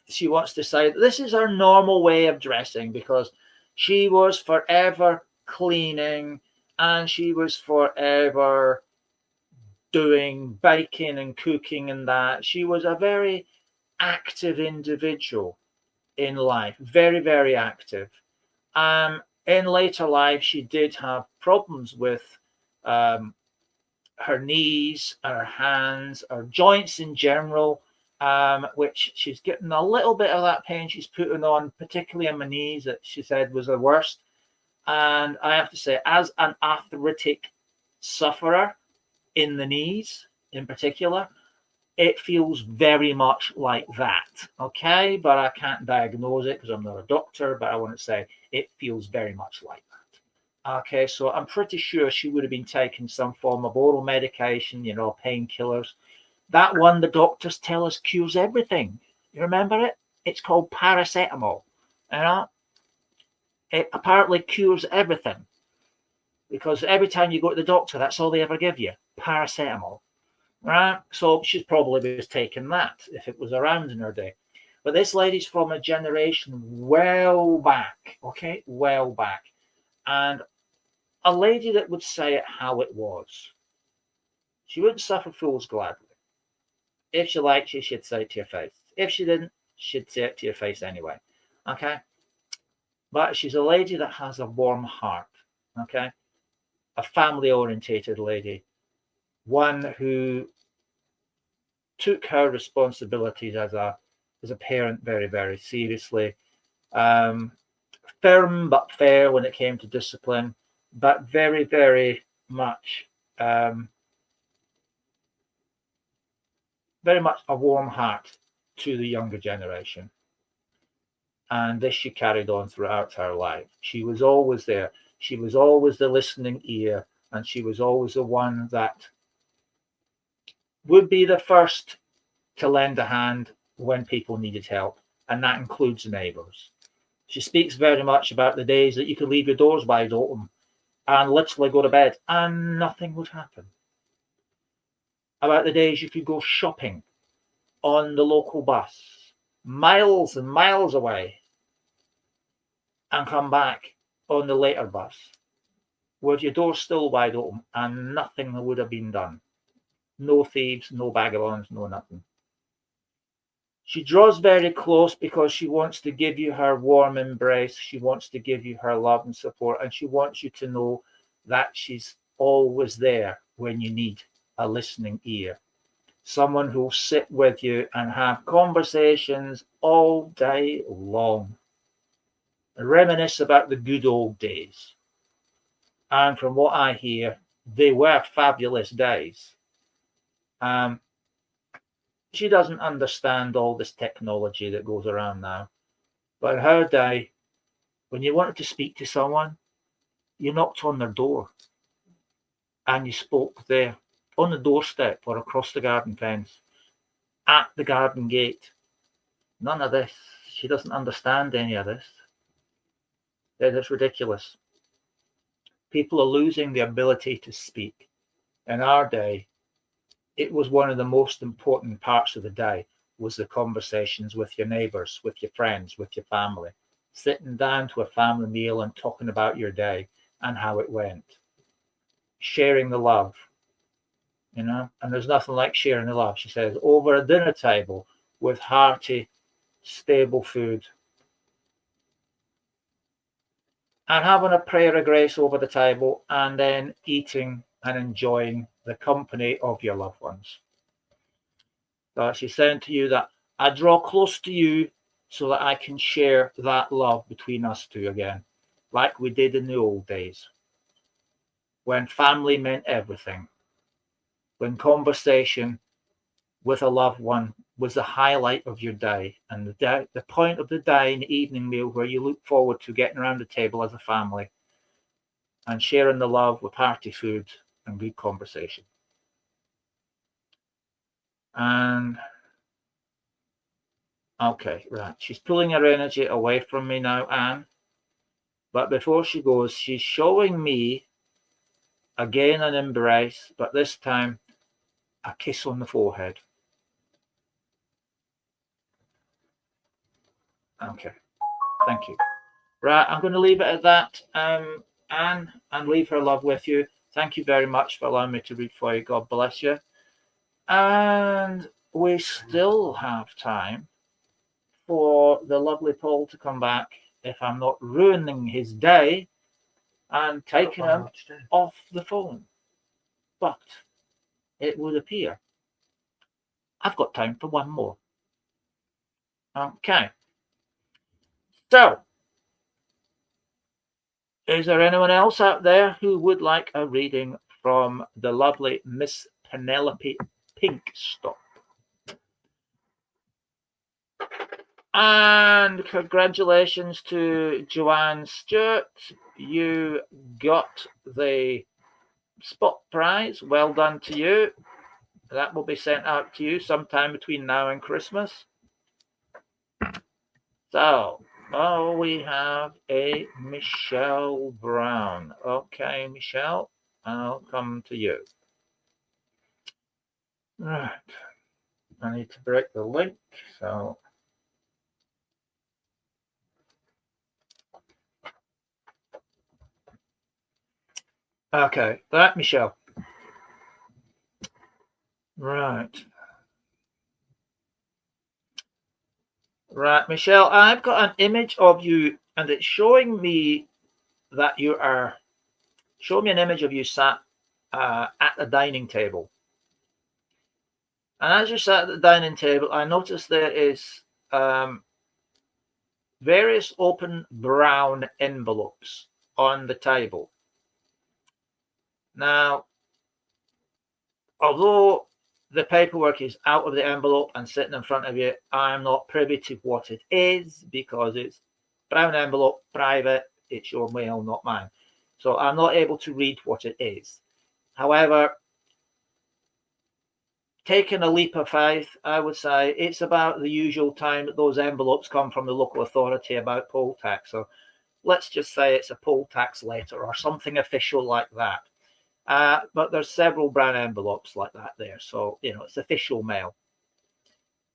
she wants to say this is her normal way of dressing, because she was forever cleaning and she was forever doing baking and cooking and that. She was a very active individual in life, very, very active. In later life, she did have problems with her knees, her hands, her joints in general, which she's getting a little bit of that pain she's putting on, particularly in my knees, that she said was the worst. And I have to say, as an arthritic sufferer in the knees in particular, it feels very much like that. Okay, but I can't diagnose it because I'm not a doctor, but I want to say it feels very much like that. Okay, so I'm pretty sure she would have been taking some form of oral medication, you know, painkillers. That one the doctors tell us cures everything. You remember it? It's called paracetamol. You know, it apparently cures everything because every time you go to the doctor, that's all they ever give you, paracetamol. Right? So she probably was taking that if it was around in her day. But this lady's from a generation well back, okay, well back. And a lady that would say it how it was. She wouldn't suffer fools gladly. If she liked you, she'd say it to your face. If she didn't, she'd say it to your face anyway. Okay? But she's a lady that has a warm heart. Okay? A family-orientated lady. One who took her responsibilities as a parent very, very seriously. Firm but fair when it came to discipline, but very, very much a warm heart to the younger generation. And this she carried on throughout her life. She was always there. She was always the listening ear, and she was always the one that would be the first to lend a hand when people needed help, and that includes neighbours. She speaks very much about the days that you could leave your doors wide open and literally go to bed and nothing would happen. About the days you could go shopping on the local bus, miles and miles away, and come back on the later bus with your doors still wide open and nothing would have been done. No thieves, no vagabonds, no nothing. She draws very close because she wants to give you her warm embrace. She wants to give you her love and support. And she wants you to know that she's always there when you need a listening ear. Someone who will sit with you and have conversations all day long. Reminisce about the good old days. And from what I hear, they were fabulous days. She doesn't understand all this technology that goes around now. But in her day, when you wanted to speak to someone, you knocked on their door and you spoke there on the doorstep or across the garden fence, at the garden gate. None of this. She doesn't understand any of this. It's ridiculous. People are losing the ability to speak. In our day, it was one of the most important parts of the day was the conversations with your neighbours, with your friends, with your family, sitting down to a family meal and talking about your day and how it went, sharing the love, you know, and there's nothing like sharing the love. She says, over a dinner table with hearty, stable food and having a prayer of grace over the table and then eating and enjoying the company of your loved ones. So she's saying to you that I draw close to you so that I can share that love between us two again, like we did in the old days, when family meant everything, when conversation with a loved one was the highlight of your day and the point of the day and the evening meal where you look forward to getting around the table as a family and sharing the love with hearty food and good conversation. And okay, right. She's pulling her energy away from me now, Anne. But before she goes, she's showing me again an embrace, but this time a kiss on the forehead. Okay, thank you. Right, I'm going to leave it at that, Anne, and leave her love with you. Thank you very much for allowing me to read for you. God bless you. And we still have time for the lovely Paul to come back if I'm not ruining his day and taking him off the phone. But it would appear I've got time for one more. Okay. So, Is there anyone else out there who would like a reading from the lovely Miss Penelope Pinkstop? And congratulations to Joanne Stewart. You got the spot prize. Well done to you. That will be sent out to you sometime between now and Christmas. So, we have a Michelle Brown. Okay, Michelle, I'll come to you. Right. I need to break the link, so... Okay, that Michelle. Right. Right, Michelle, I've got an image of you, and it's showing me that you are... Show me an image of you sat at the dining table. And as you sat at the dining table, I noticed there is various open brown envelopes on the table. Now, although the paperwork is out of the envelope and sitting in front of you, I'm not privy to what it is because it's brown envelope, private, it's your mail, not mine. So I'm not able to read what it is. However, taking a leap of faith, I would say it's about the usual time that those envelopes come from the local authority about poll tax. So let's just say it's a poll tax letter or something official like that. But there's several brown envelopes like that there. So, it's official mail.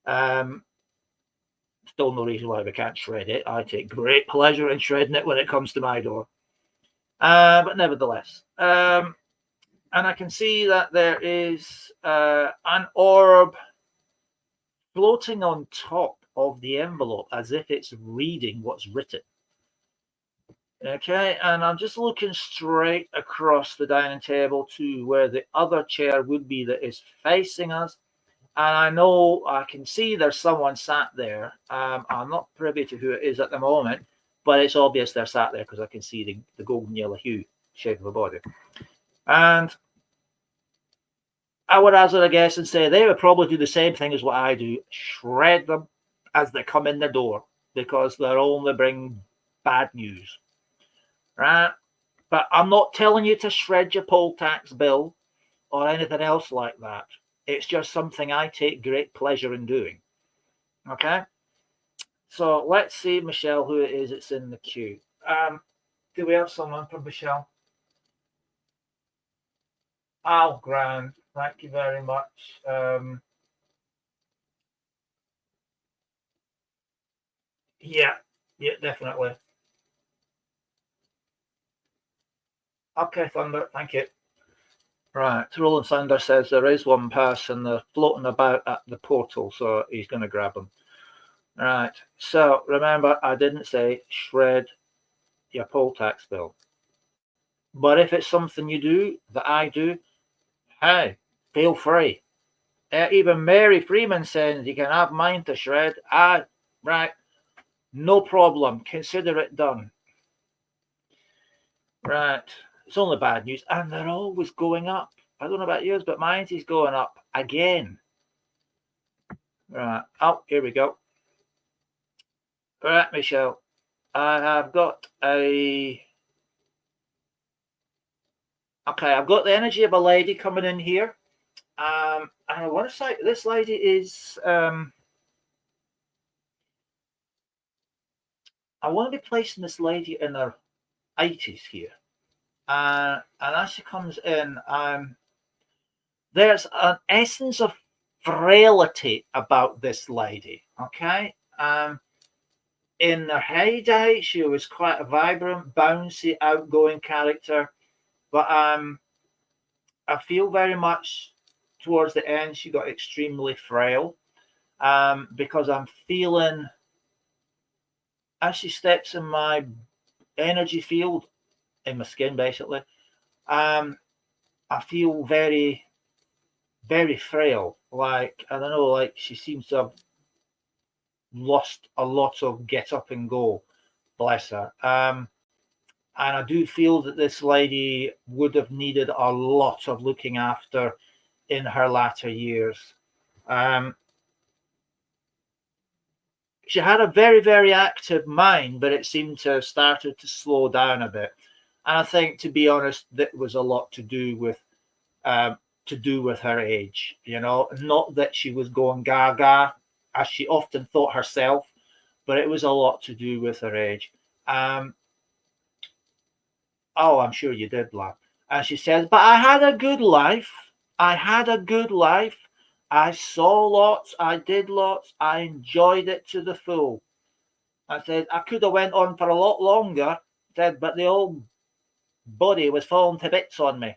Still no reason why we can't shred it. I take great pleasure in shredding it when it comes to my door. But nevertheless, and I can see that there is an orb floating on top of the envelope as if it's reading what's written. Okay, and I'm just looking straight across the dining table to where the other chair would be that is facing us. And I know I can see there's someone sat there. I'm not privy to who it is at the moment, but it's obvious they're sat there because I can see the golden yellow hue shape of the body. And I would hazard a guess and say they would probably do the same thing as what I do, shred them as they come in the door because they'll only bring bad news. Right? But I'm not telling you to shred your poll tax bill or anything else like that. It's just something I take great pleasure in doing. Okay? So let's see, Michelle, who it is that's in the queue. Do we have someone from Michelle? Al Grand, thank you very much. Yeah, definitely. Okay, Thunder, thank you. Right, Roland Thunder says there is one person they're floating about at the portal, so he's going to grab them. Right, so remember, I didn't say shred your poll tax bill. But if it's something you do, that I do, hey, feel free. Even Mary Freeman says you can have mine to shred. Right, no problem. Consider it done. Right, it's only bad news, and they're always going up. I don't know about yours, but mine is going up again. Right, oh, here we go. Right, Michelle, I have got a... Okay, I've got the energy of a lady coming in here. And I want to say this lady is... I want to be placing this lady in her 80s here. And as she comes in, there's an essence of frailty about this lady, okay? In her heyday, she was quite a vibrant, bouncy, outgoing character. But I feel very much towards the end, she got extremely frail because I'm feeling, as she steps in my energy field, in my skin, basically, I feel very, very frail. Like, I don't know, like she seems to have lost a lot of get up and go, bless her. And I do feel that this lady would have needed a lot of looking after in her latter years. She had a very, very active mind, but it seemed to have started to slow down a bit. And I think, to be honest, that was a lot to do with her age. You know, not that she was going gaga, as she often thought herself, but it was a lot to do with her age. Oh, I'm sure you did, love. And she says, but I had a good life. I had a good life. I saw lots. I did lots. I enjoyed it to the full. I said, I could have went on for a lot longer, said, but the old body was falling to bits on me.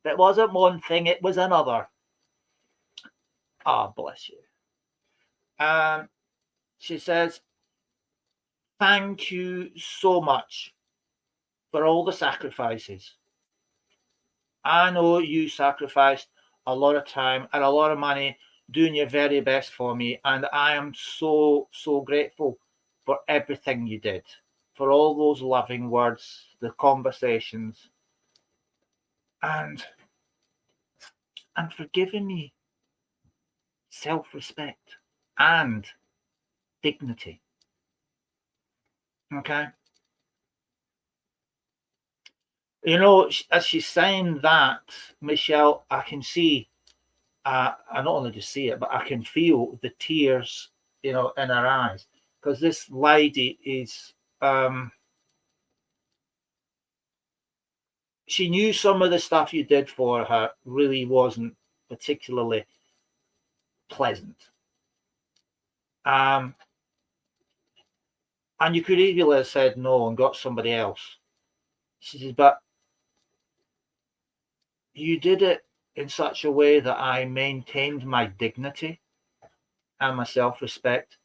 It wasn't one thing, it was another. Ah, oh, bless you. She says, thank you so much for all the sacrifices. I know you sacrificed a lot of time and a lot of money doing your very best for me. And I am so, so grateful for everything you did, for all those loving words, the conversations, and for giving me self-respect and dignity. Okay. You know, as she's saying that, Michelle, I can see, I not only just see it, but I can feel the tears, you know, in her eyes, because this lady is, she knew some of the stuff you did for her really wasn't particularly pleasant. And you could easily have said no and got somebody else. She says, but you did it in such a way that I maintained my dignity and my self-respect,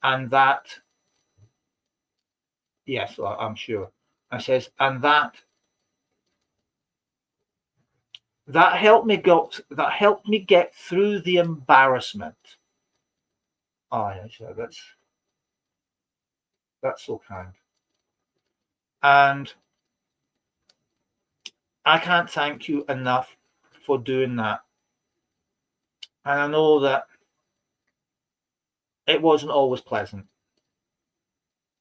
and that, yes, I'm sure. I says, and that helped me get through the embarrassment. Oh yeah, that's so kind. And I can't thank you enough for doing that. And I know that it wasn't always pleasant.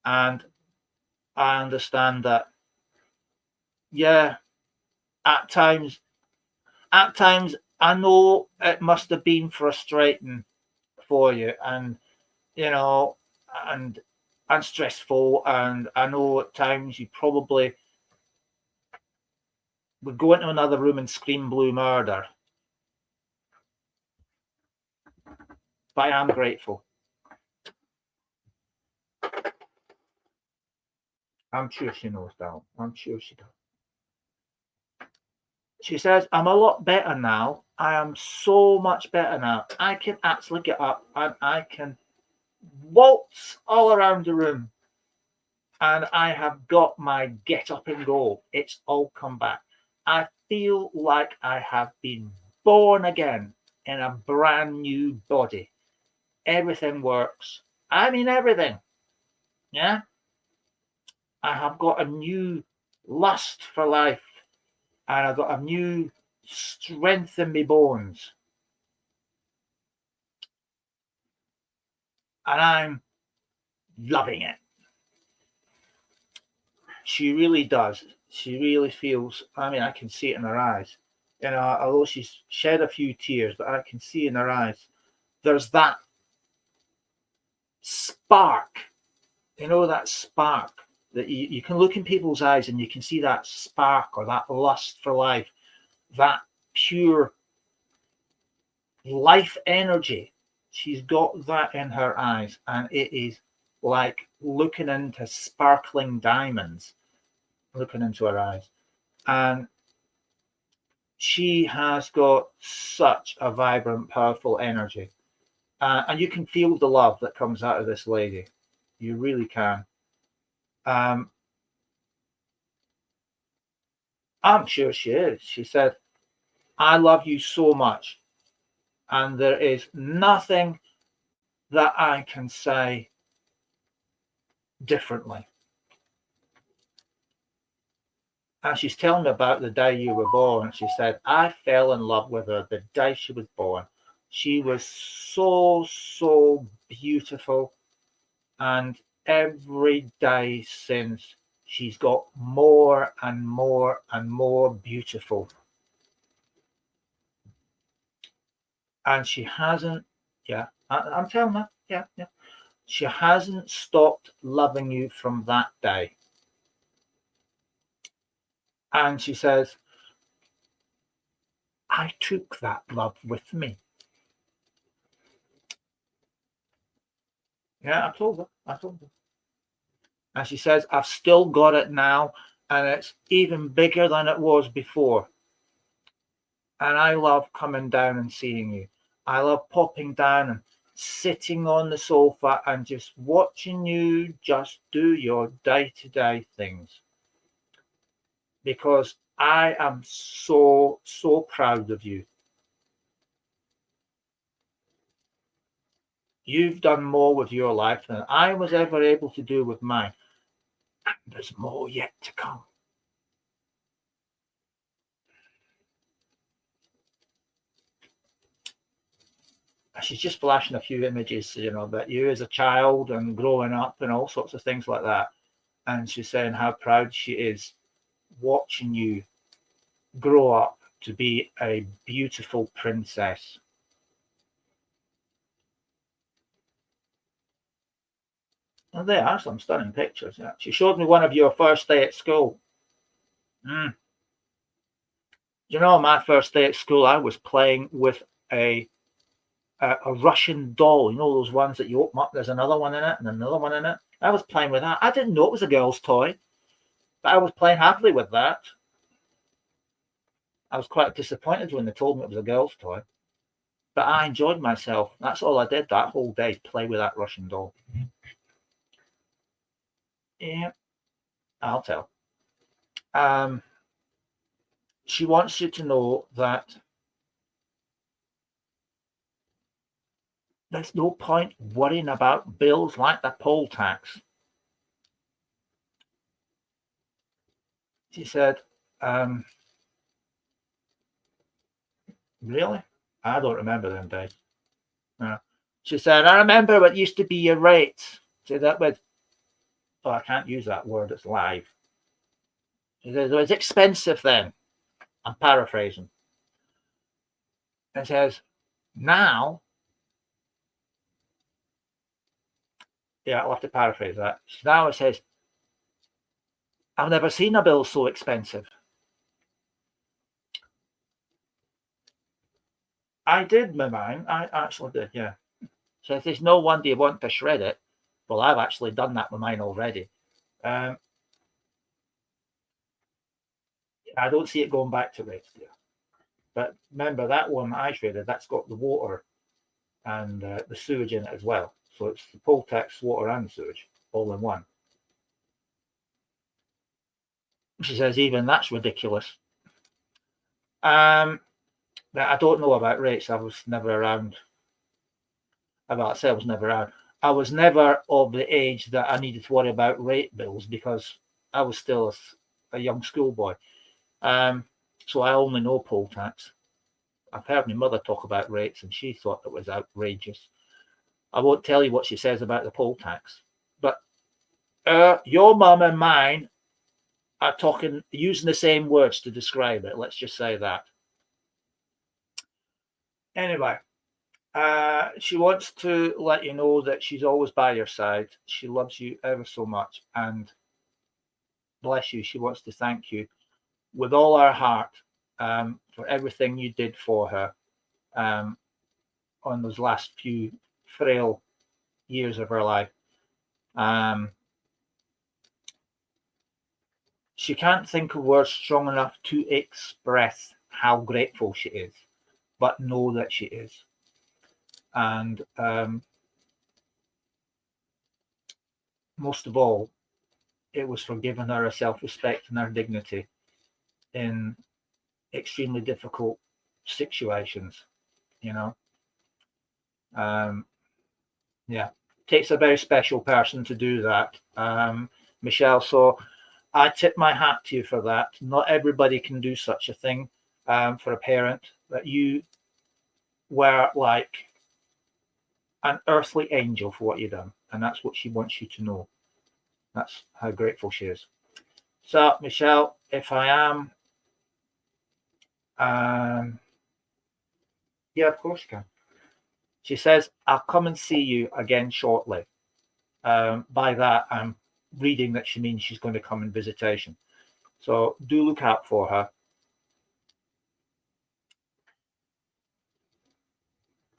And I understand that, yeah, at times I know it must have been frustrating for you, and you know, and stressful, and I know at times you probably would go into another room and scream blue murder. But I am grateful. I'm sure she knows that. I'm sure she does. She says, I'm a lot better now. I am so much better now. I can actually get up and I can waltz all around the room. And I have got my get up and go. It's all come back. I feel like I have been born again in a brand new body. Everything works. I mean, everything. Yeah. I have got a new lust for life, and I've got a new strength in my bones. And I'm loving it. She really does. She really feels, I mean, I can see it in her eyes. You know, although she's shed a few tears, but I can see in her eyes, there's that spark, you know, that spark that you can look in people's eyes and you can see that spark or that lust for life, that pure life energy. She's got that in her eyes, and it is like looking into sparkling diamonds, looking into her eyes. And she has got such a vibrant, powerful energy. And you can feel the love that comes out of this lady. You really can. I'm sure she is. She said, I love you so much. And there is nothing that I can say differently. And she's telling me about the day you were born. She said, I fell in love with her the day she was born. She was so beautiful. And every day since, she's got more and more and more beautiful. And she hasn't, I'm telling her, she hasn't stopped loving you from that day. And she says, I took that love with me. Yeah, I told her. And she says, I've still got it now, and it's even bigger than it was before. And I love coming down and seeing you. I love popping down and sitting on the sofa and just watching you just do your day-to-day things. Because I am so proud of you. You've done more with your life than I was ever able to do with mine. And there's more yet to come. She's just flashing a few images, about you as a child and growing up and all sorts of things like that. And she's saying how proud she is watching you grow up to be a beautiful princess. And there are some stunning pictures. Yeah. She showed me one of your first day at school. My first day at school, I was playing with a Russian doll. Those ones that you open up, there's another one in it and another one in it. I was playing with that. I didn't know it was a girl's toy, but I was playing happily with that. I was quite disappointed when they told me it was a girl's toy, but I enjoyed myself. That's all I did that whole day, play with that Russian doll. Yeah, I'll tell. She wants you to know that there's no point worrying about bills like the poll tax. She said, really? I don't remember them days. She said, I remember what used to be your rates. She said, I can't use that word, it's live. She says, it was expensive then. I'm paraphrasing. And says, now, I'll have to paraphrase that. Now it says, I've never seen a bill so expensive. I did, my mind. I actually did, yeah. So if there's no wonder you want to shred it, well, I've actually done that with mine already. I don't see it going back to rates there. But remember, that one I shredded, that's got the water and the sewage in it as well. So it's the poll tax, water and sewage all in one. She says, even that's ridiculous. I don't know about rates. I was never around. I was never around. I was never of the age that I needed to worry about rate bills because I was still a young schoolboy. So I only know poll tax. I've heard my mother talk about rates and she thought it was outrageous. I won't tell you what she says about the poll tax, but your mum and mine are using the same words to describe it. Let's just say that. Anyway, she wants to let you know that she's always by your side. She loves you ever so much, and bless you, she wants to thank you with all her heart for everything you did for her on those last few frail years of her life. She can't think of words strong enough to express how grateful she is, but know that she is. And most of all, it was for giving her a self-respect and her dignity in extremely difficult situations, takes a very special person to do that, Michelle. So I tip my hat to you for that. Not everybody can do such a thing for a parent. That you were like an earthly angel for what you've done. And that's what she wants you to know. That's how grateful she is. So, Michelle, if I am, yeah, of course you can. She says, I'll come and see you again shortly. By that, I'm reading that she means she's going to come in visitation. So do look out for her.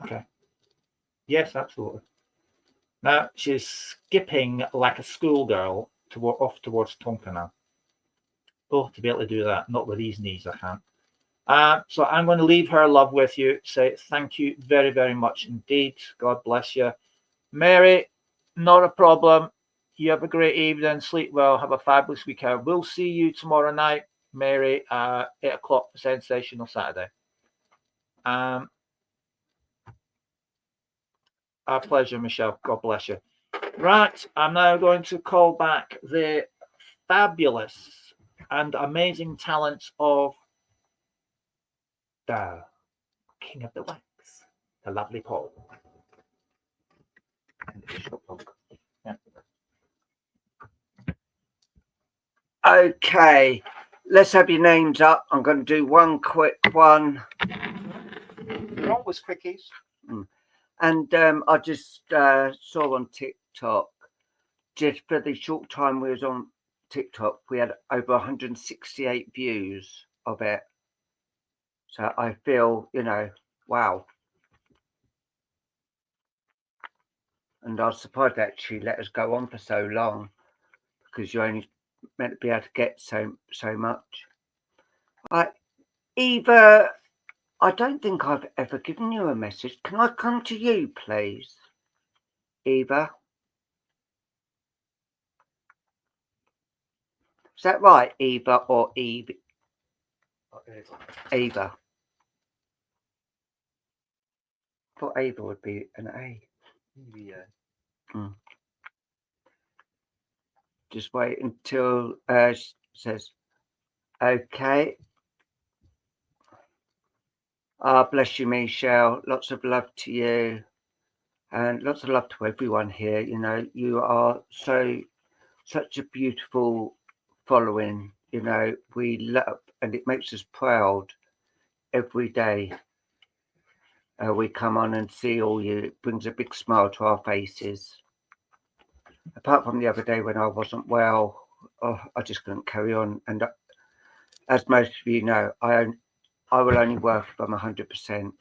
Okay. Yes, absolutely. Now she's skipping like a schoolgirl off towards Tonka now. Oh, to be able to do that, not with these knees, I can't. So I'm going to leave her love with you. Say thank you very, very much indeed. God bless you. Mary, not a problem. You have a great evening. Sleep well. Have a fabulous weekend. We'll see you tomorrow night, Mary, 8 o'clock for Sensational Saturday. Our pleasure, Michelle. God bless you. Right, I'm now going to call back the fabulous and amazing talents of the King of the Wax, the lovely Paul. And the Bishop Punk. Yeah. Okay, let's have your names up. I'm going to do one quick one. They're always quickies. And I just saw on TikTok, just for the short time we was on TikTok, we had over 168 views of it. So I feel, wow. And I was surprised that she let us go on for so long, because you're only meant to be able to get so much. Eva, I don't think I've ever given you a message. Can I come to you, please, Eva? Is that right, Eva or Eve? Eva. I thought Ava would be an A. Yeah. Just wait until she says, okay. Bless you, Michelle. Lots of love to you. And lots of love to everyone here. You are such a beautiful following. We love, and it makes us proud every day. We come on and see all you. It brings a big smile to our faces. Apart from the other day when I wasn't well, I just couldn't carry on. And as most of you know, I will only work if I'm 100%.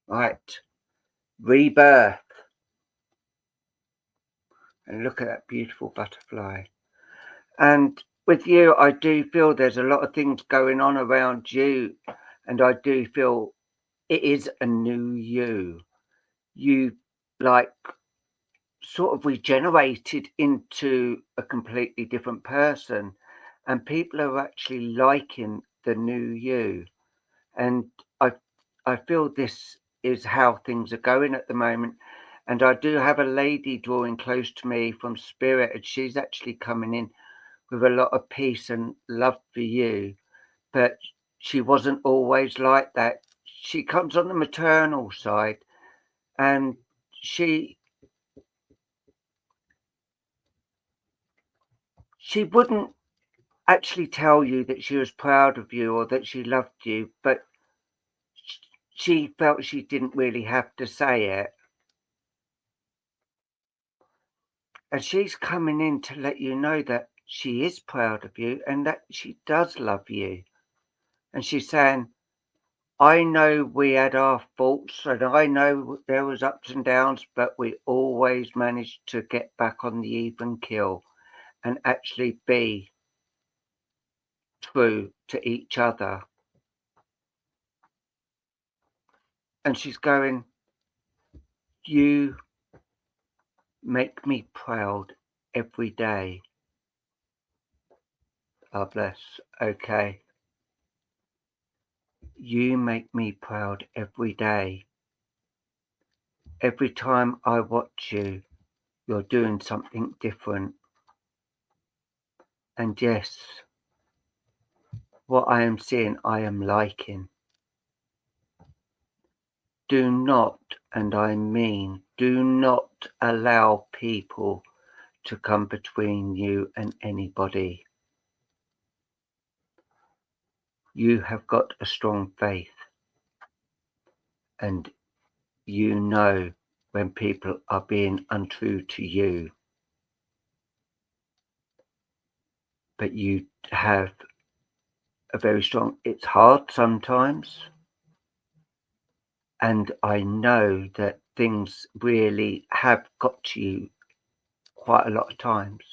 Right, rebirth. And look at that beautiful butterfly. And with you, I do feel there's a lot of things going on around you. And I do feel it is a new you. You sort of regenerated into a completely different person. And people are actually liking the new you. And I feel this is how things are going at the moment. And I do have a lady drawing close to me from spirit, and she's actually coming in with a lot of peace and love for you. But she wasn't always like that. She comes on the maternal side, and she wouldn't actually tell you that she was proud of you or that she loved you, but she felt she didn't really have to say it. And she's coming in to let you know that she is proud of you and that she does love you. And she's saying, I know we had our faults and I know there was ups and downs, but we always managed to get back on the even keel and actually be true to each other. And she's going, you make me proud every day. Oh, bless. Okay. You make me proud every day. Every time I watch you, you're doing something different. And yes, what I am seeing, I am liking. Do not, and I mean, do not allow people to come between you and anybody. You have got a strong faith, and you know when people are being untrue to you. But you have a very strong, it's hard sometimes. And I know that things really have got to you quite a lot of times.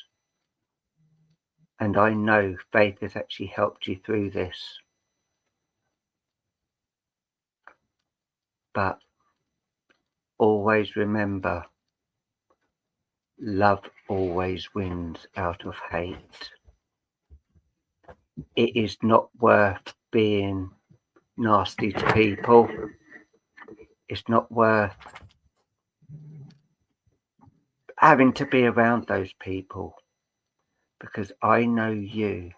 And I know faith has actually helped you through this. But always remember, love always wins out of hate. It is not worth being nasty to people. It's not worth having to be around those people, because I know you.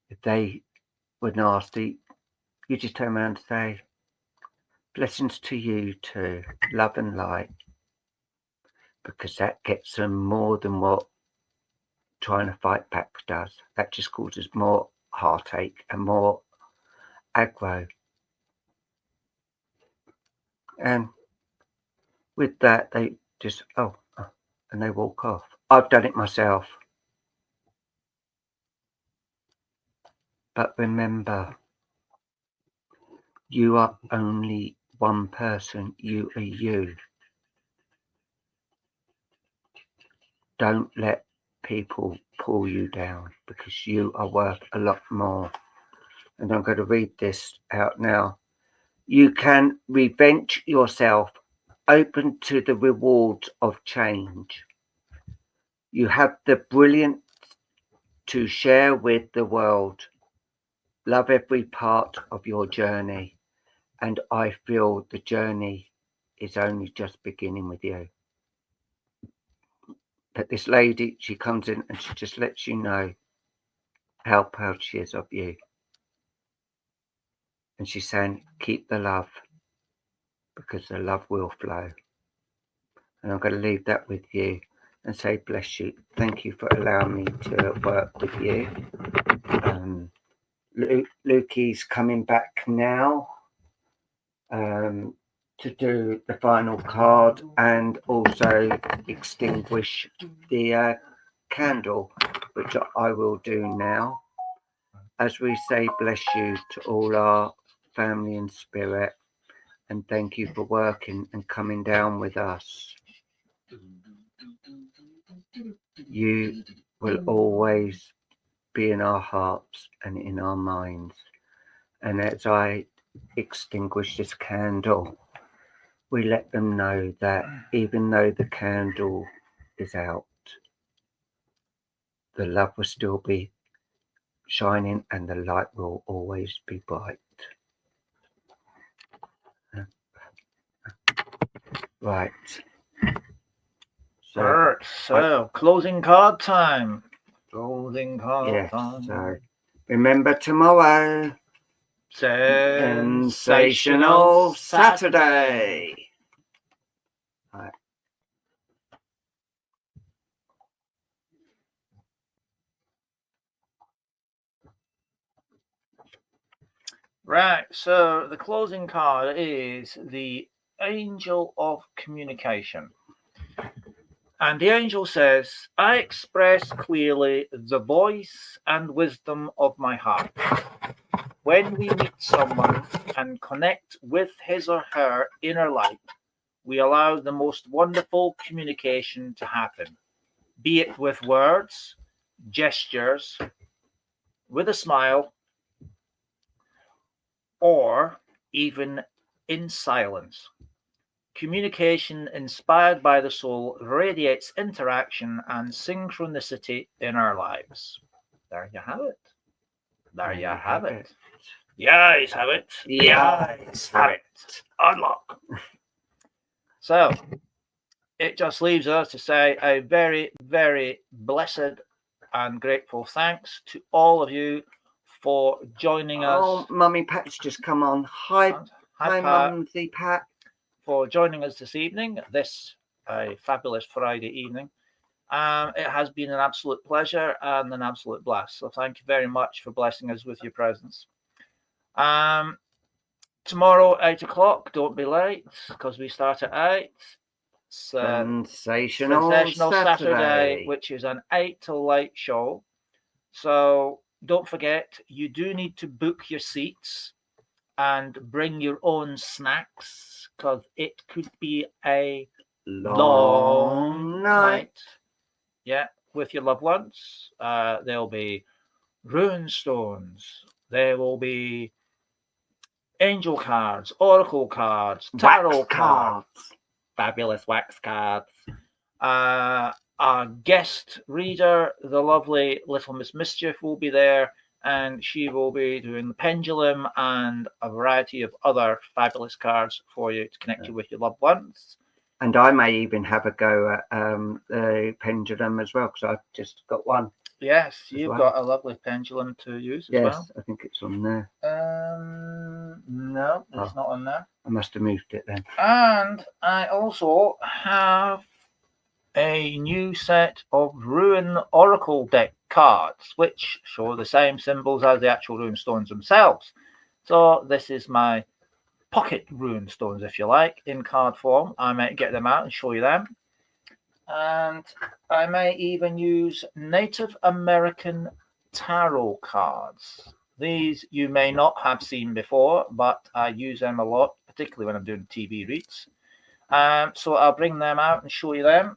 If they were nasty, you just turn around and say, blessings to you too, love and light, because that gets them more than what trying to fight back does. That just causes more heartache and more aggro. And with that, they just, and they walk off. I've done it myself. But remember, you are only one person. You are you. Don't let people pull you down, because you are worth a lot more. And I'm going to read this out now. You can revenge yourself, open to the rewards of change. You have the brilliance to share with the world. Love every part of your journey. And I feel the journey is only just beginning with you. But this lady, she comes in and she just lets you know how proud she is of you. And she's saying, keep the love, because the love will flow. And I'm going to leave that with you and say, bless you. Thank you for allowing me to work with you. Lukey's coming back now to do the final card and also extinguish the candle, which I will do now. As we say, bless you to all our family and spirit, and thank you for working and coming down with us. You will always be in our hearts and in our minds. And as I extinguish this candle, we let them know that even though the candle is out, the love will still be shining and the light will always be bright. Right. So closing card time. Closing card time. So remember tomorrow, Sensational Saturday. Right. Right, so the closing card is the Angel of Communication. And the angel says, I express clearly the voice and wisdom of my heart. When we meet someone and connect with his or her inner light, we allow the most wonderful communication to happen, be it with words, gestures, with a smile, or even in silence. Communication inspired by the soul radiates interaction and synchronicity in our lives. There you have it. There you have it. Yes, have it. Yes, have it. Unlock. So it just leaves us to say a very, very blessed and grateful thanks to all of you for joining us. Oh, Mummy Pat's just come on. Hi, Pat, Mumsy Pat. For joining us this evening, this fabulous Friday evening. It has been an absolute pleasure and an absolute blast. So thank you very much for blessing us with your presence. Tomorrow, 8 o'clock, don't be late because we start at 8. Sensational Saturday, which is an 8 till late show. So don't forget, you do need to book your seats and bring your own snacks because it could be a long night. Yeah, with your loved ones. There'll be rune stones. There will be angel cards, oracle cards, tarot cards, fabulous wax cards. Our guest reader, the lovely Little Miss Mischief, will be there, and she will be doing the pendulum and a variety of other fabulous cards for you to connect you with your loved ones. And I may even have a go at the pendulum as well, because I've just got one. Yes, you've got a lovely pendulum to use as well. Yes, I think it's on there. No, it's not on there. I must have moved it then. And I also have a new set of Rune Oracle deck cards, which show the same symbols as the actual rune stones themselves. So this is my pocket rune stones, if you like, in card form. I might get them out and show you them. And I may even use Native American tarot cards. These you may not have seen before, but I use them a lot, particularly when I'm doing TV reads. So I'll bring them out and show you them.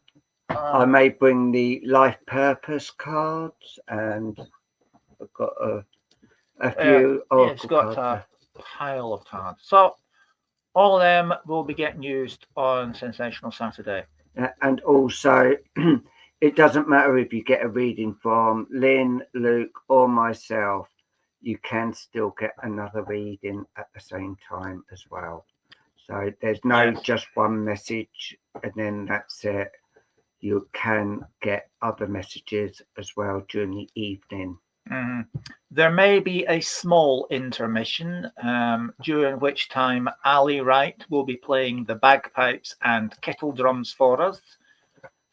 I may bring the life purpose cards, and I've got a few oracle it's got cards. a pile of cards. So all of them will be getting used on Sensational Saturday. And also, it doesn't matter if you get a reading from Lynn, Luke, or myself, you can still get another reading at the same time as well. So there's no just one message and then that's it. You can get other messages as well during the evening. Mm-hmm. There may be a small intermission, during which time Ali Wright will be playing the bagpipes and kettle drums for us.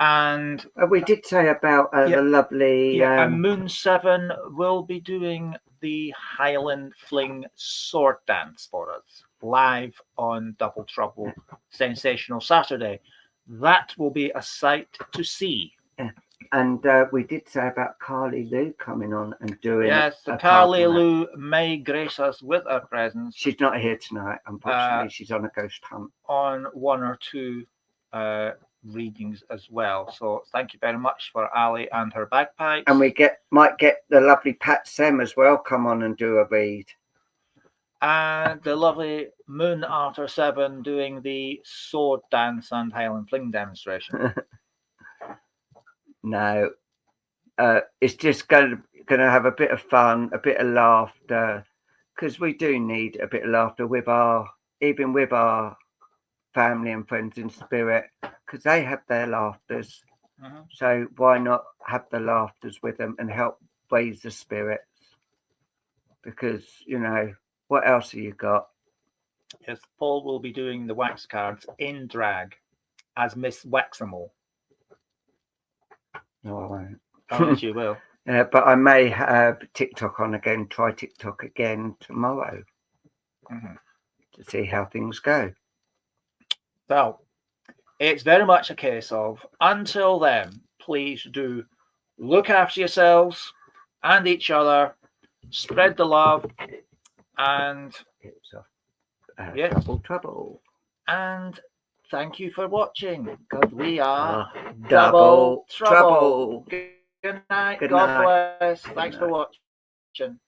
And we did say about the lovely... and Moon 7 will be doing the Highland Fling sword dance for us, live on Double Trouble Sensational Saturday. That will be a sight to see. And we did say about Carly Lou coming on and doing... Yes, Carly Lou may grace us with her presence. She's not here tonight, unfortunately. She's on a ghost hunt. On one or two readings as well. So thank you very much for Ali and her bagpipes. And we might get the lovely Pat Sem as well come on and do a read. And the lovely Moon Arthur 7 doing the sword dance and Highland Fling demonstration. No, it's just going to have a bit of fun, a bit of laughter, because we do need a bit of laughter with our family and friends in spirit, because they have their laughters. Mm-hmm. So why not have the laughters with them and help raise the spirits? Because, what else have you got? Yes, Paul will be doing the wax cards in drag as Miss Waxamal. No, I won't. Oh, yes, you will. But I may have TikTok on again, try TikTok again tomorrow to see how things go. So, it's very much a case of, until then, please do look after yourselves and each other, spread the love, and Double Trouble. And thank you for watching, because we are Double Trouble. Good night. Good God night. bless. Thanks for watching.